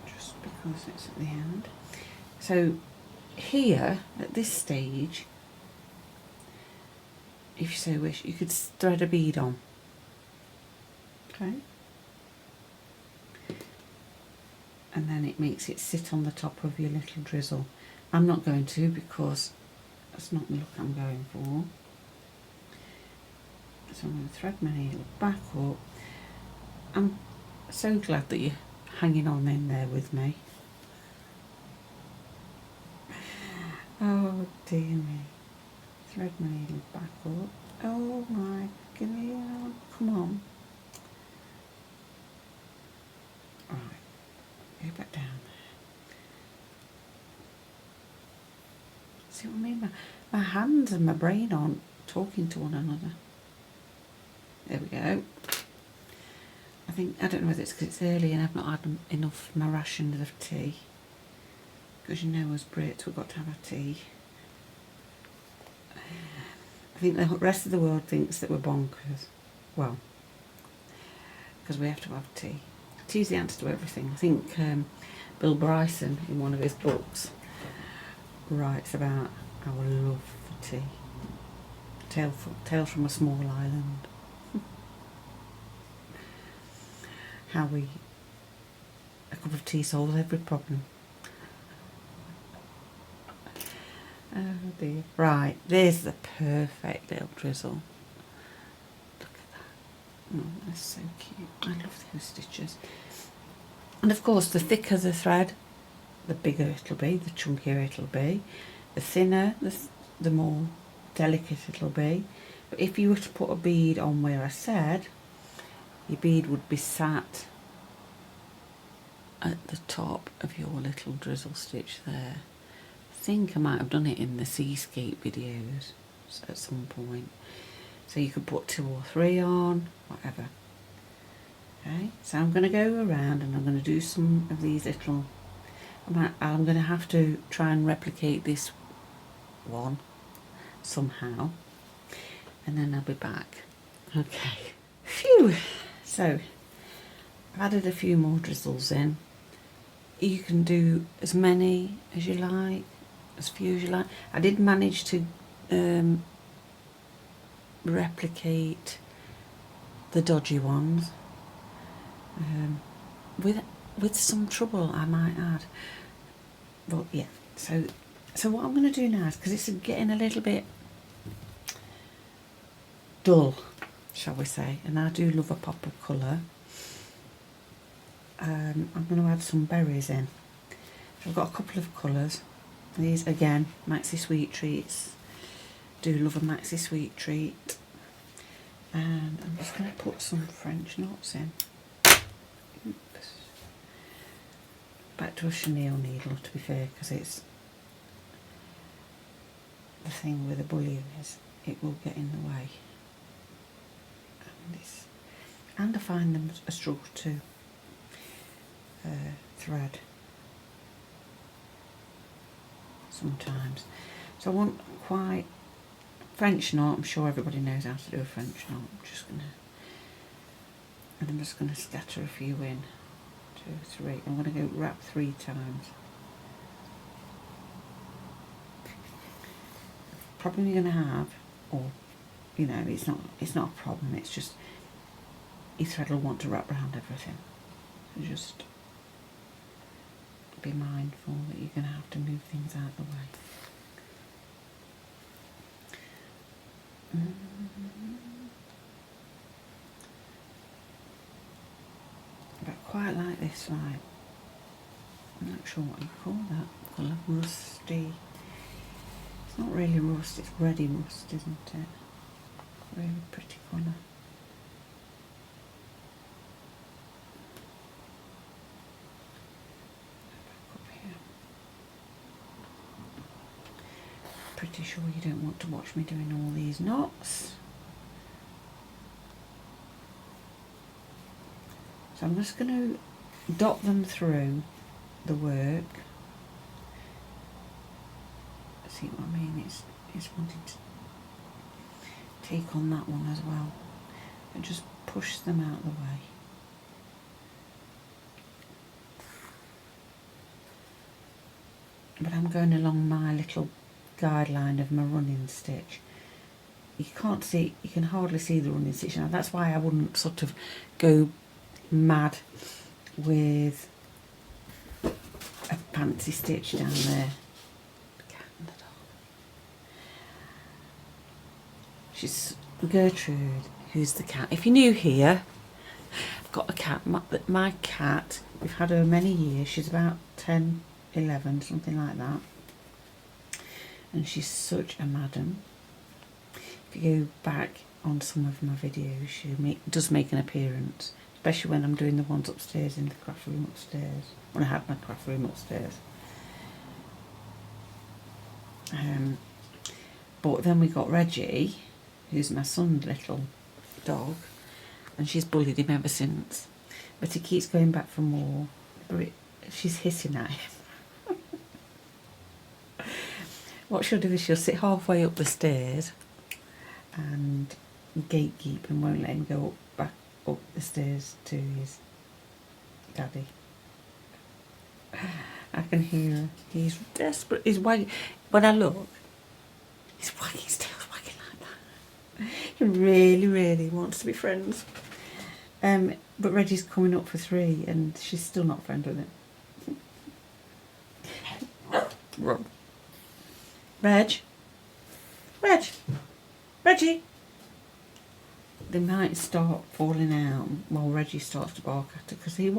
Just because it's at the end. So, here, at this stage, if you so wish, you could thread a bead on. Okay. And then it makes it sit on the top of your little drizzle. I'm not going to, because that's not the look I'm going for. So I'm going to thread my needle back up. I'm so glad that you're hanging on in there with me. Oh dear me. Thread my needle back up. Oh my goodness, come on. Right, go back down there. See what I mean? My hands and my brain aren't talking to one another. There we go. I don't know whether it's because it's early and I've not had enough my rations of tea. Because you know, as Brits, we've got to have our tea. I think the rest of the world thinks that we're bonkers. Well, because we have to have tea. Tea's the answer to everything. I think Bill Bryson, in one of his books, writes about our love for tea. Tale from a Small Island. How a cup of tea solves every problem. Oh dear. Right, there's the perfect little drizzle. Look at that. Oh, that's so cute. I love those stitches. And of course, the thicker the thread, the bigger it'll be, the chunkier it'll be. The thinner, the more delicate it'll be. But if you were to put a bead on where I said, your bead would be sat at the top of your little drizzle stitch there. I think I might have done it in the seascape videos at some point. So you could put 2 or 3 on, whatever. Okay, so I'm going to go around and I'm going to do some of these little, I'm going to have to try and replicate this one somehow, and then I'll be back. Okay, phew. So I've added a few more drizzles in. You can do as many as you like, as few as you like. I did manage to replicate the dodgy ones with some trouble, I might add. But yeah, so what I'm going to do now is, because it's getting a little bit dull, shall we say, and I do love a pop of colour. I'm going to add some berries in. So I've got a couple of colours. These again, Maxi Sweet Treats. Do love a Maxi Sweet Treat. And I'm just going to put some French knots in. Oops. Back to a chenille needle, to be fair, because it's the thing with the bullion is it will get in the way. And I find them a struggle to thread sometimes. So I want quite French knot. I'm sure everybody knows how to do a French knot. I'm just gonna scatter a few in. 2, 3. I'm gonna go wrap 3 times. Problem you're gonna have, or you know, it's not a problem. It's just your thread will want to wrap around everything. So just be mindful that you're going to have to move things out of the way. But I quite like this light. I'm not sure what you call that colour. Rusty. It's not really rust, it's ready rust, isn't it? Really pretty colour. Back up here. Pretty sure you don't want to watch me doing all these knots. So I'm just going to dot them through the work. See what I mean? It's wanting to take on that one as well. And just push them out of the way. But I'm going along my little guideline of my running stitch. You can't see, you can hardly see the running stitch now. That's why I wouldn't sort of go mad with a fancy stitch down there. She's Gertrude, who's the cat. If you're new here, I've got a cat. My cat, we've had her many years. She's about 10, 11, something like that. And she's such a madam. If you go back on some of my videos, she does make an appearance, especially when I'm doing the ones upstairs in the craft room upstairs, when I have my craft room upstairs. But then we got Reggie, who's my son's little dog, and she's bullied him ever since. But he keeps going back for more. She's hissing at him. What she'll do is she'll sit halfway up the stairs and gatekeep and won't let him go back up the stairs to his daddy. I can hear her. He's desperate. He's wagging. When I look, he's wagging his tail, wagging like that. He really, really wants to be friends. But Reggie's coming up for 3 and she's still not friends with him. Reggie. They might start falling out while Reggie starts to bark at her because he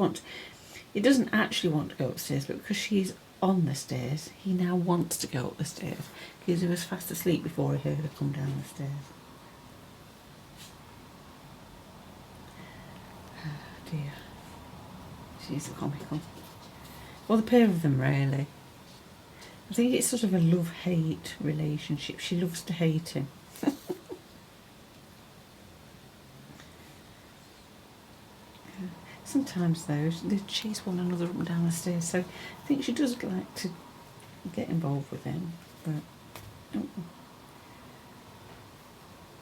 doesn't actually want to go upstairs, but because she's on the stairs, he now wants to go up the stairs because he was fast asleep before he heard her come down the stairs. Oh dear. She's comical. Well, the pair of them really. I think it's sort of a love-hate relationship. She loves to hate him. Sometimes though, they chase one another up and down the stairs, so I think she does like to get involved with him, but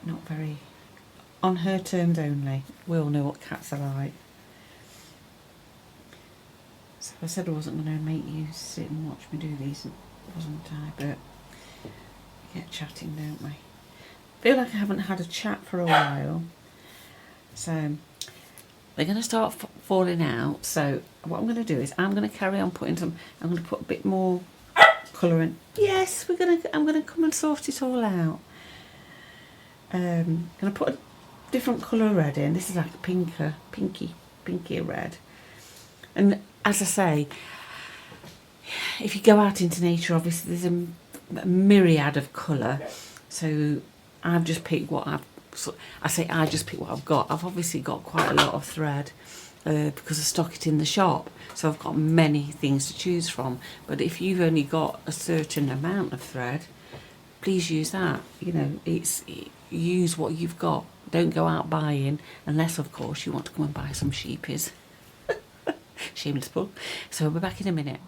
not very, on her terms only. We all know what cats are like. So I said I wasn't going to make you sit and watch me do these, wasn't I? But we get chatting, don't we? I feel like I haven't had a chat for a while, so they're going to start falling out. So what I'm going to do is I'm going to carry on putting some. I'm going to put a bit more colour in. Yes, I'm going to come and sort it all out. Going to put a different colour red in. This is like a pinky red. And as I say, if you go out into nature, obviously there's a myriad of colour. So I've just picked what I just picked what I've got. I've obviously got quite a lot of thread because I stock it in the shop. So I've got many things to choose from. But if you've only got a certain amount of thread, please use that. You know, use what you've got. Don't go out buying, unless of course you want to come and buy some SCHEEPJES. Shameless plug. So we'll be back in a minute.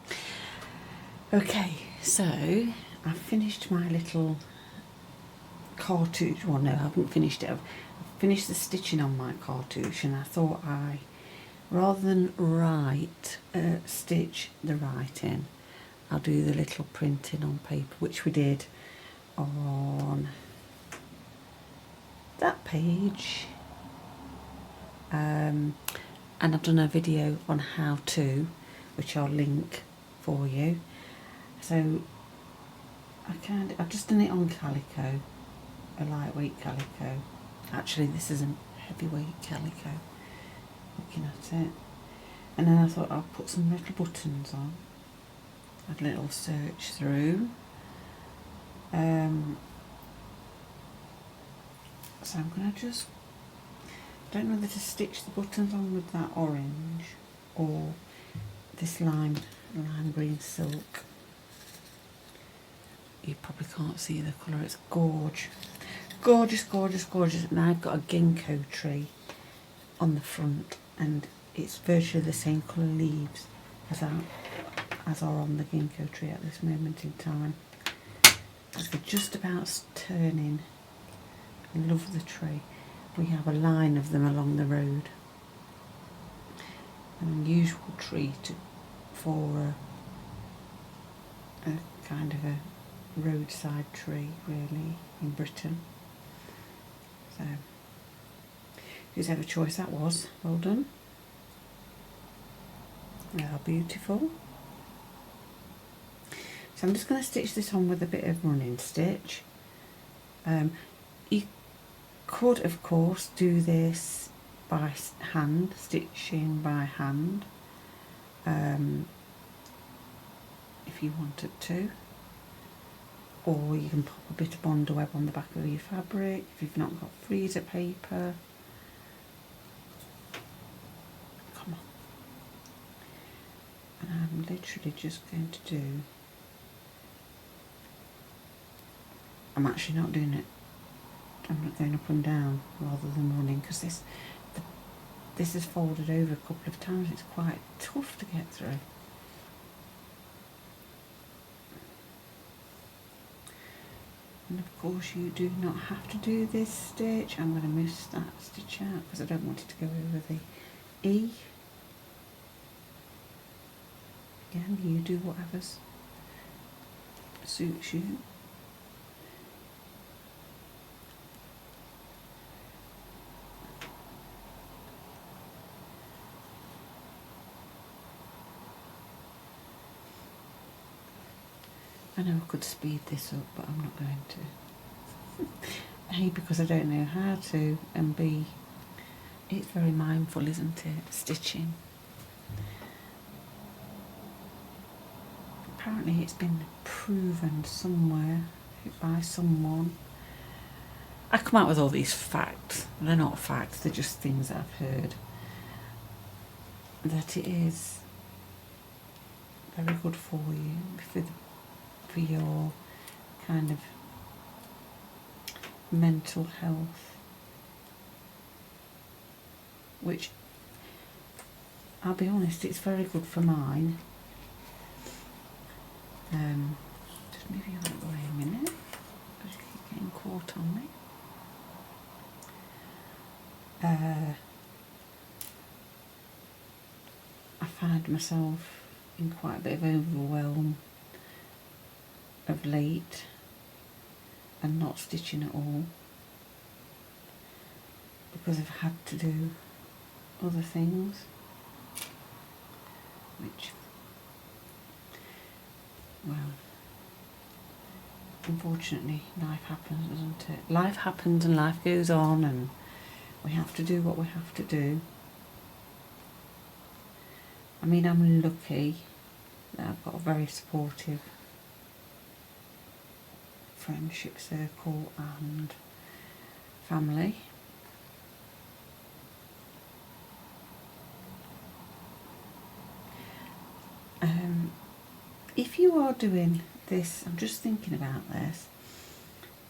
Okay, so I've finished my little cartouche. Well, no, I haven't finished it. I've finished the stitching on my cartouche, and I thought rather than stitch the writing, I'll do the little printing on paper, which we did on that page. And I've done a video on how to, which I'll link for you. So I've just done it on calico, a lightweight calico. Actually, this is a heavyweight calico, looking at it. And then I thought I'll put some little buttons on. Had a little search through. So I'm going to just, don't know whether to stitch the buttons on with that orange or this lime green silk. You probably can't see the colour, it's gorgeous. Gorgeous, gorgeous, gorgeous. And I've got a ginkgo tree on the front, and it's virtually the same colour leaves as are on the ginkgo tree at this moment in time. As they're just about turning. I love the tree. We have a line of them along the road. An unusual tree for a kind of a roadside tree, really, in Britain. So, whosever choice that was, well done. They are beautiful. So I'm just going to stitch this on with a bit of running stitch. You could, of course, do this by hand, stitching by hand, if you wanted to. Or you can pop a bit of bonder web on the back of your fabric if you've not got freezer paper. Come on. And I'm literally just going to do, I'm actually not doing it, I'm not going up and down rather than running, because this is folded over a couple of times. It's quite tough to get through. And of course you do not have to do this stitch. I'm going to miss that stitch out because I don't want it to go over the E. Again, you do whatever suits you. I know I could speed this up, but I'm not going to. A, because I don't know how to, and B, it's very mindful, isn't it, stitching. Apparently it's been proven somewhere by someone. I come out with all these facts. They're not facts, they're just things I've heard. That it is very good for you, for your kind of mental health, which, I'll be honest, it's very good for mine. Just move you out of the way a minute, because you keep getting caught on me. I find myself in quite a bit of overwhelm of late and not stitching at all because I've had to do other things, which, well, unfortunately life happens, doesn't it? Life happens and life goes on, and we have to do what we have to do. I mean, I'm lucky that I've got a very supportive friendship circle and family. If you are doing this, I'm just thinking about this,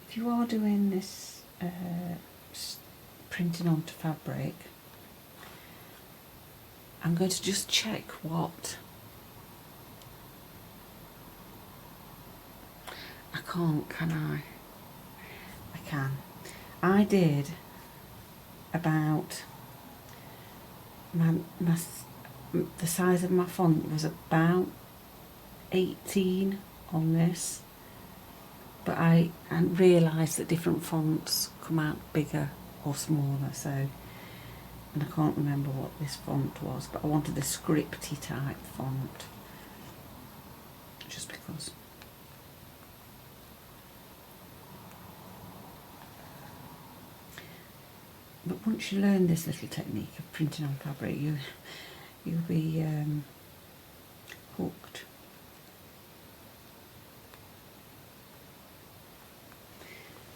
if you are doing this printing onto fabric, I'm going to just check what I can't, can I? I can. I did about the size of my font was about 18 on this, but I realised that different fonts come out bigger or smaller, so, and I can't remember what this font was, but I wanted the scripty type font, just because. But once you learn this little technique of printing on fabric, you'll be hooked.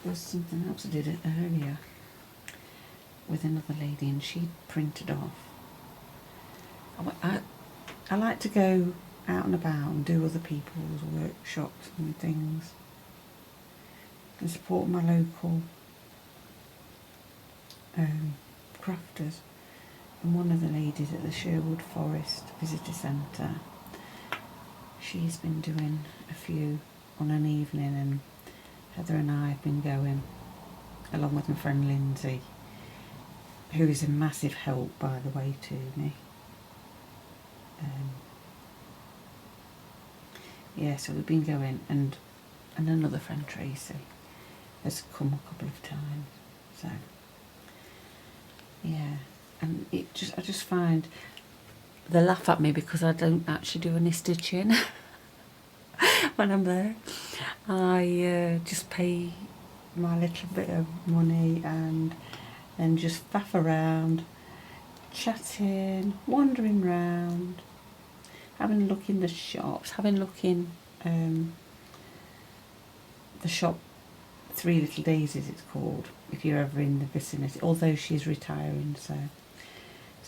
There was something else I did earlier with another lady, and she printed off. I like to go out and about and do other people's workshops and things, and support my local crafters. And one of the ladies at the Sherwood Forest Visitor Centre, she's been doing a few on an evening, and Heather and I have been going, along with my friend Lindsay, who is a massive help, by the way, to me. Yeah, so we've been going, and another friend, Tracy, has come a couple of times. So yeah, and I just find they laugh at me because I don't actually do any stitching when I'm there. I just pay my little bit of money and then just faff around, chatting, wandering round, having a look in the shops, having a look in the shop Three Little Daisies it's called, if you're ever in the vicinity, although she's retiring, so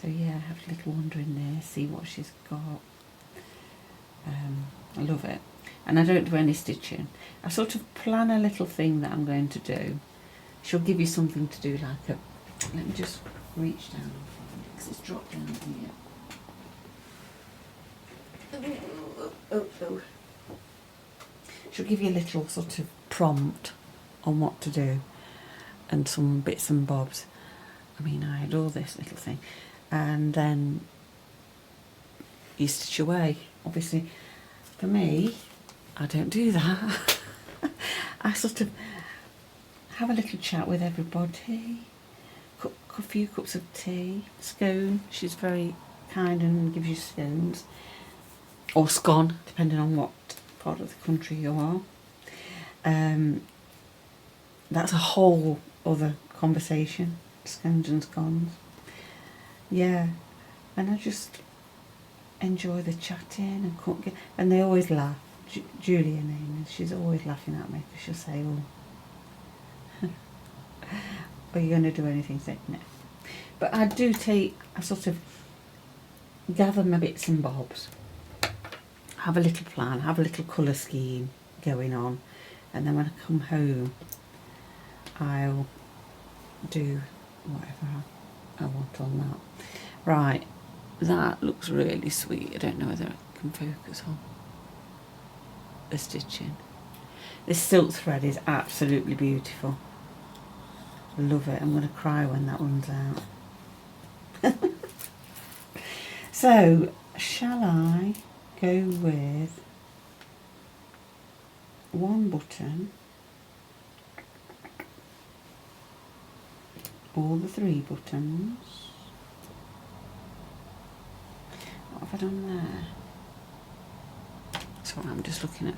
yeah, have a little wander in there, see what she's got. I love it. And I don't do any stitching. I sort of plan a little thing that I'm going to do. She'll give you something to do, like a, let me just reach down because it's dropped down here. Oh. She'll give you a little sort of prompt on what to do and some bits and bobs. I mean, I adore this little thing. And then you stitch away. Obviously, for me, I don't do that. I sort of have a little chat with everybody, cook a few cups of tea, scone. She's very kind and gives you scones, or scone, depending on what part of the country you are. That's a whole other conversation, scones and scones. Yeah, and I just enjoy the chatting and cooking, and they always laugh. Julia, name is, she's always laughing at me because she'll say, "Oh, are you going to do anything?" Say, "No." But I do I sort of gather my bits and bobs, have a little plan, have a little colour scheme going on, and then when I come home, I'll do whatever I want on that. Right, that looks really sweet. I don't know whether I can focus on the stitching. This silk thread is absolutely beautiful. I love it. I'm going to cry when that runs out. So, shall I go with one button, all the 3 buttons? What have I done there? So I'm just looking at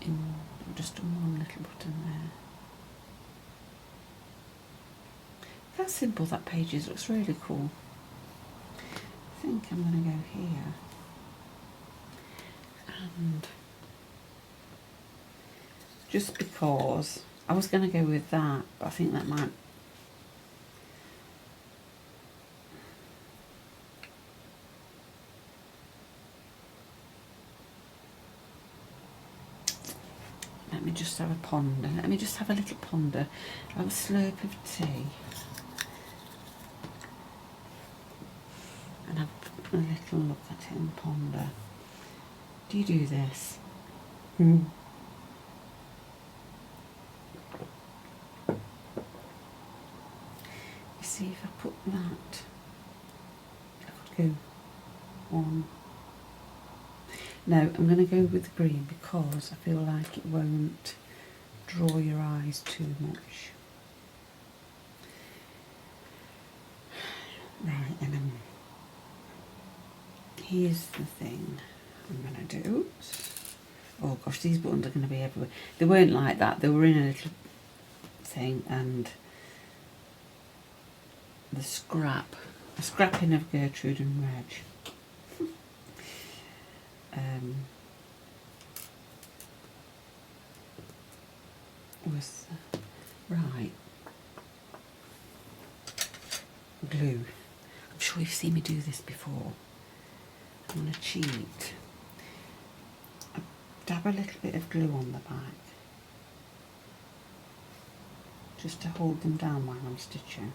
I've just done one little button there. That's simple, that page is, looks really cool. I think I'm going to go here. And just because I was going to go with that, but I think that might, let me just have a ponder. Let me just have a little ponder. Have a slurp of tea. And have a little look at it and ponder. Do you do this? You see, if I put that, I could go on. No, I'm going to go with the green because I feel like it won't draw your eyes too much. Right, and then here's the thing I'm going to do. Oh gosh, these buttons are going to be everywhere. They weren't like that, they were in a little thing, and the scrapping of Gertrude and Reg. Was right. Glue. I'm sure you've seen me do this before. I'm going to cheat. I dab a little bit of glue on the back, just to hold them down while I'm stitching.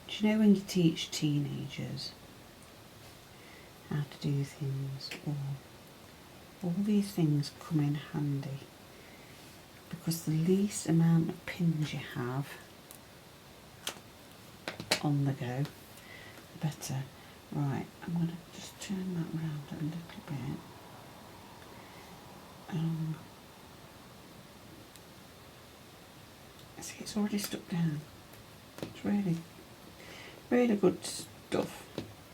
Do you know when you teach teenagers how to do things, or all these things come in handy, because the least amount of pins you have on the go, the better. Right, I'm going to just turn that round a little bit. See, it's already stuck down. It's really, really good stuff.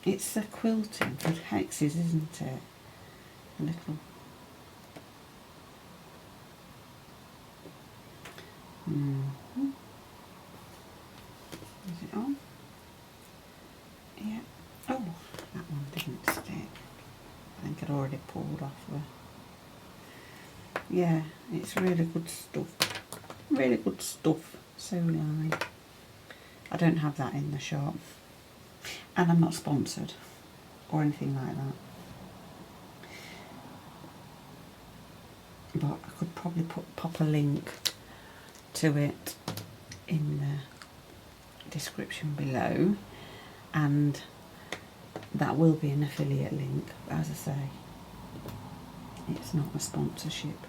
It's the quilting for hexes, isn't it? A little. Is it on? Yeah. Oh, that one didn't stick. I think I'd already pulled off the. Yeah, it's really good stuff. Really good stuff. SEWLINE. I don't have that in the shop, and I'm not sponsored or anything like that. But I could probably pop a link to it in the description below, and that will be an affiliate link. But as I say, it's not a sponsorship.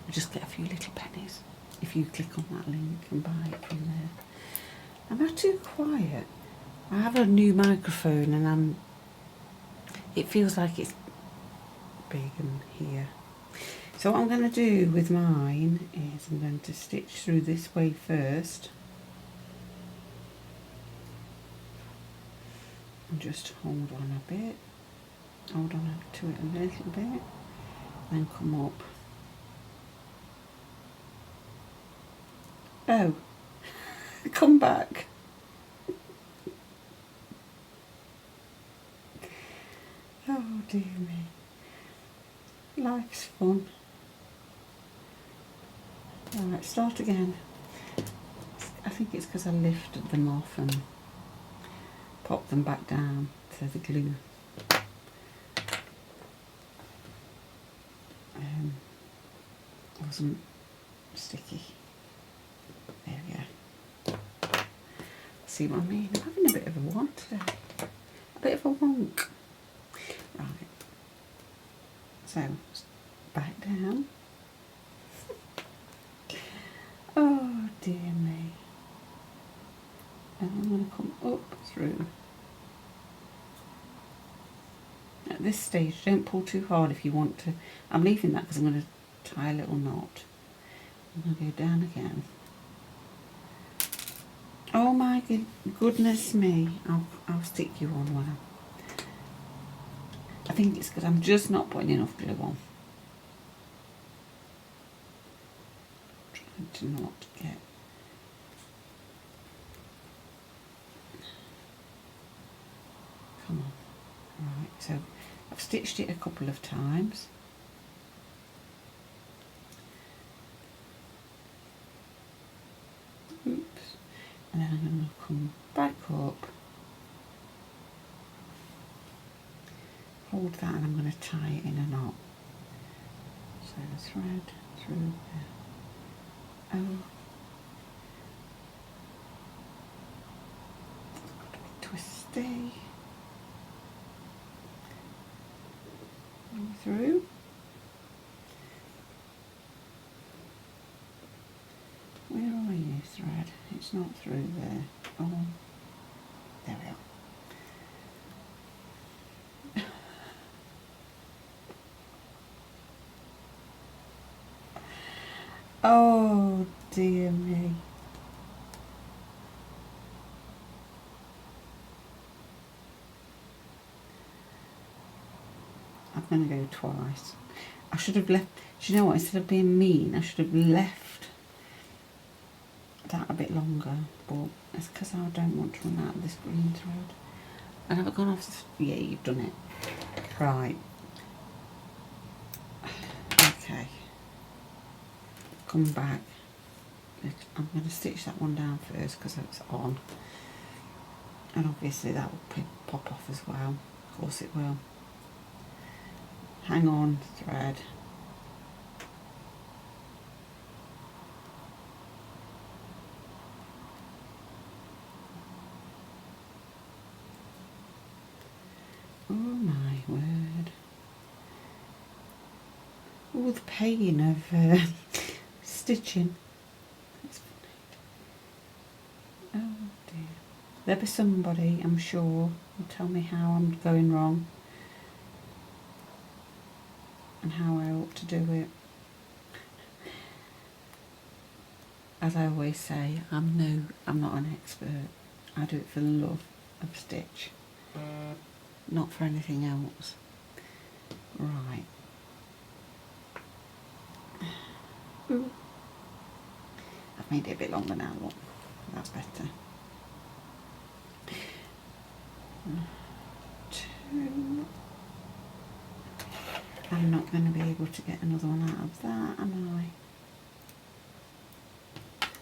I just get a few little pennies if you click on that link and buy it from there. Am I too quiet? I have a new microphone and it feels like it's big in here. So what I'm going to do with mine is I'm going to stitch through this way first. And just hold on a bit. Hold on to it a little bit. Then come up. Oh, come back. Oh dear me. Life's fun. Alright, start again. I think it's because I lifted them off and popped them back down to the glue. Wasn't sticky. There we go. See what I mean? I'm having a bit of a wonk today. A bit of a wonk. Right. So, back down. Oh dear me. And I'm going to come up through. At this stage, don't pull too hard if you want to. I'm leaving that because I'm going to tie a little knot. I'm going to go down again. Oh my goodness me. I'll stick you on one. I think it's because I'm just not putting enough glue on. Trying to not get. Come on. Right, so I've stitched it a couple of times. Oops. And then I'm going to come back up. Hold that and I'm going to tie it in a knot. So the thread through there. Oh. It's got to be twisty. Through. Where are you, thread? It's not through there. Oh, there we are. Oh dear me. I'm going to go twice. I should have left, do you know what, instead of being mean, I should have left that a bit longer, but it's because I don't want to run out of this green thread. And have I gone off this? Yeah, you've done it. Right. Okay. Come back. I'm going to stitch that one down first because it's on. And obviously that will pop off as well. Of course it will. Hang on, thread. Oh my word. Oh, the pain of stitching. That's funny. Oh dear. There'll be somebody, I'm sure, will tell me how I'm going wrong and how I ought to do it. As I always say, I'm not an expert. I do it for the love of stitch, not for anything else. Right. Ooh. I've made it a bit longer now, look. That's better. 2. I'm not going to be able to get another one out of that, am I?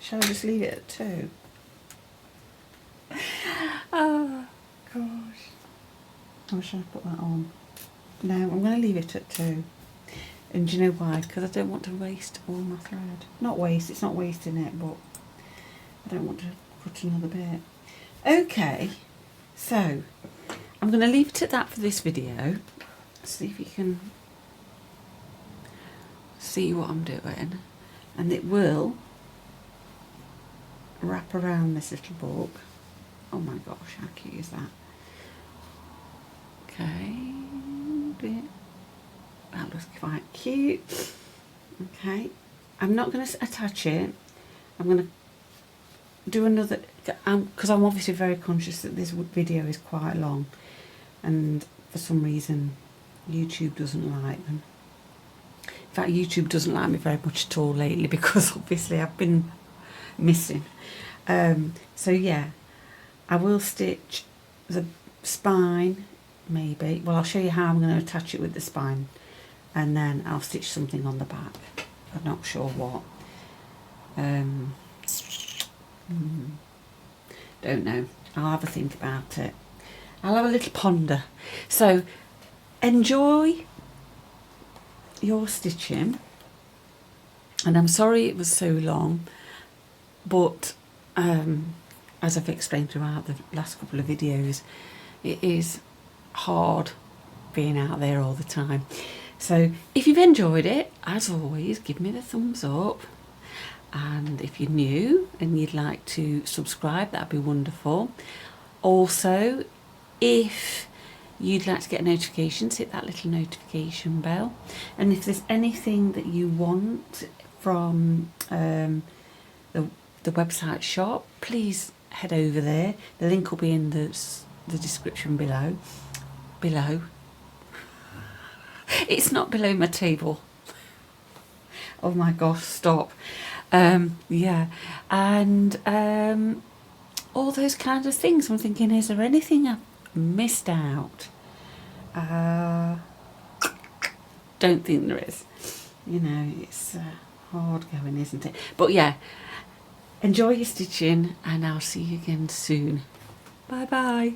Shall I just leave it at 2? Oh, gosh. Or shall I put that on? No, I'm going to leave it at 2. And do you know why? Because I don't want to waste all my thread. Not waste, it's not wasting it, but I don't want to put another bit. Okay, so I'm going to leave it at that for this video. See if you can see what I'm doing. And it will wrap around this little book. Oh my gosh, how cute is that? Okay, that looks quite cute. Okay, I'm not going to attach it. I'm going to do another, because I'm obviously very conscious that this video is quite long, and for some reason YouTube doesn't like them. In fact, YouTube doesn't like me very much at all lately, because obviously I've been missing. So yeah, I will stitch the spine, maybe. Well, I'll show you how I'm going to attach it with the spine, and then I'll stitch something on the back. I'm not sure what. Don't know. I'll have a think about it. I'll have a little ponder. So enjoy your stitching, and I'm sorry it was so long, but as I've explained throughout the last couple of videos, it is hard being out there all the time. So if you've enjoyed it, as always, give me the thumbs up, and if you're new and you'd like to subscribe, that'd be wonderful. Also, if you'd like to get notifications, hit that little notification bell, and if there's anything that you want from the website shop, please head over there. The link will be in the description below. It's not below my table. Oh my gosh, stop. Yeah, and all those kinds of things. I'm thinking, is there anything I've missed out? Don't think there is. You know, it's hard going, isn't it? But yeah, enjoy your stitching, and I'll see you again soon. Bye bye.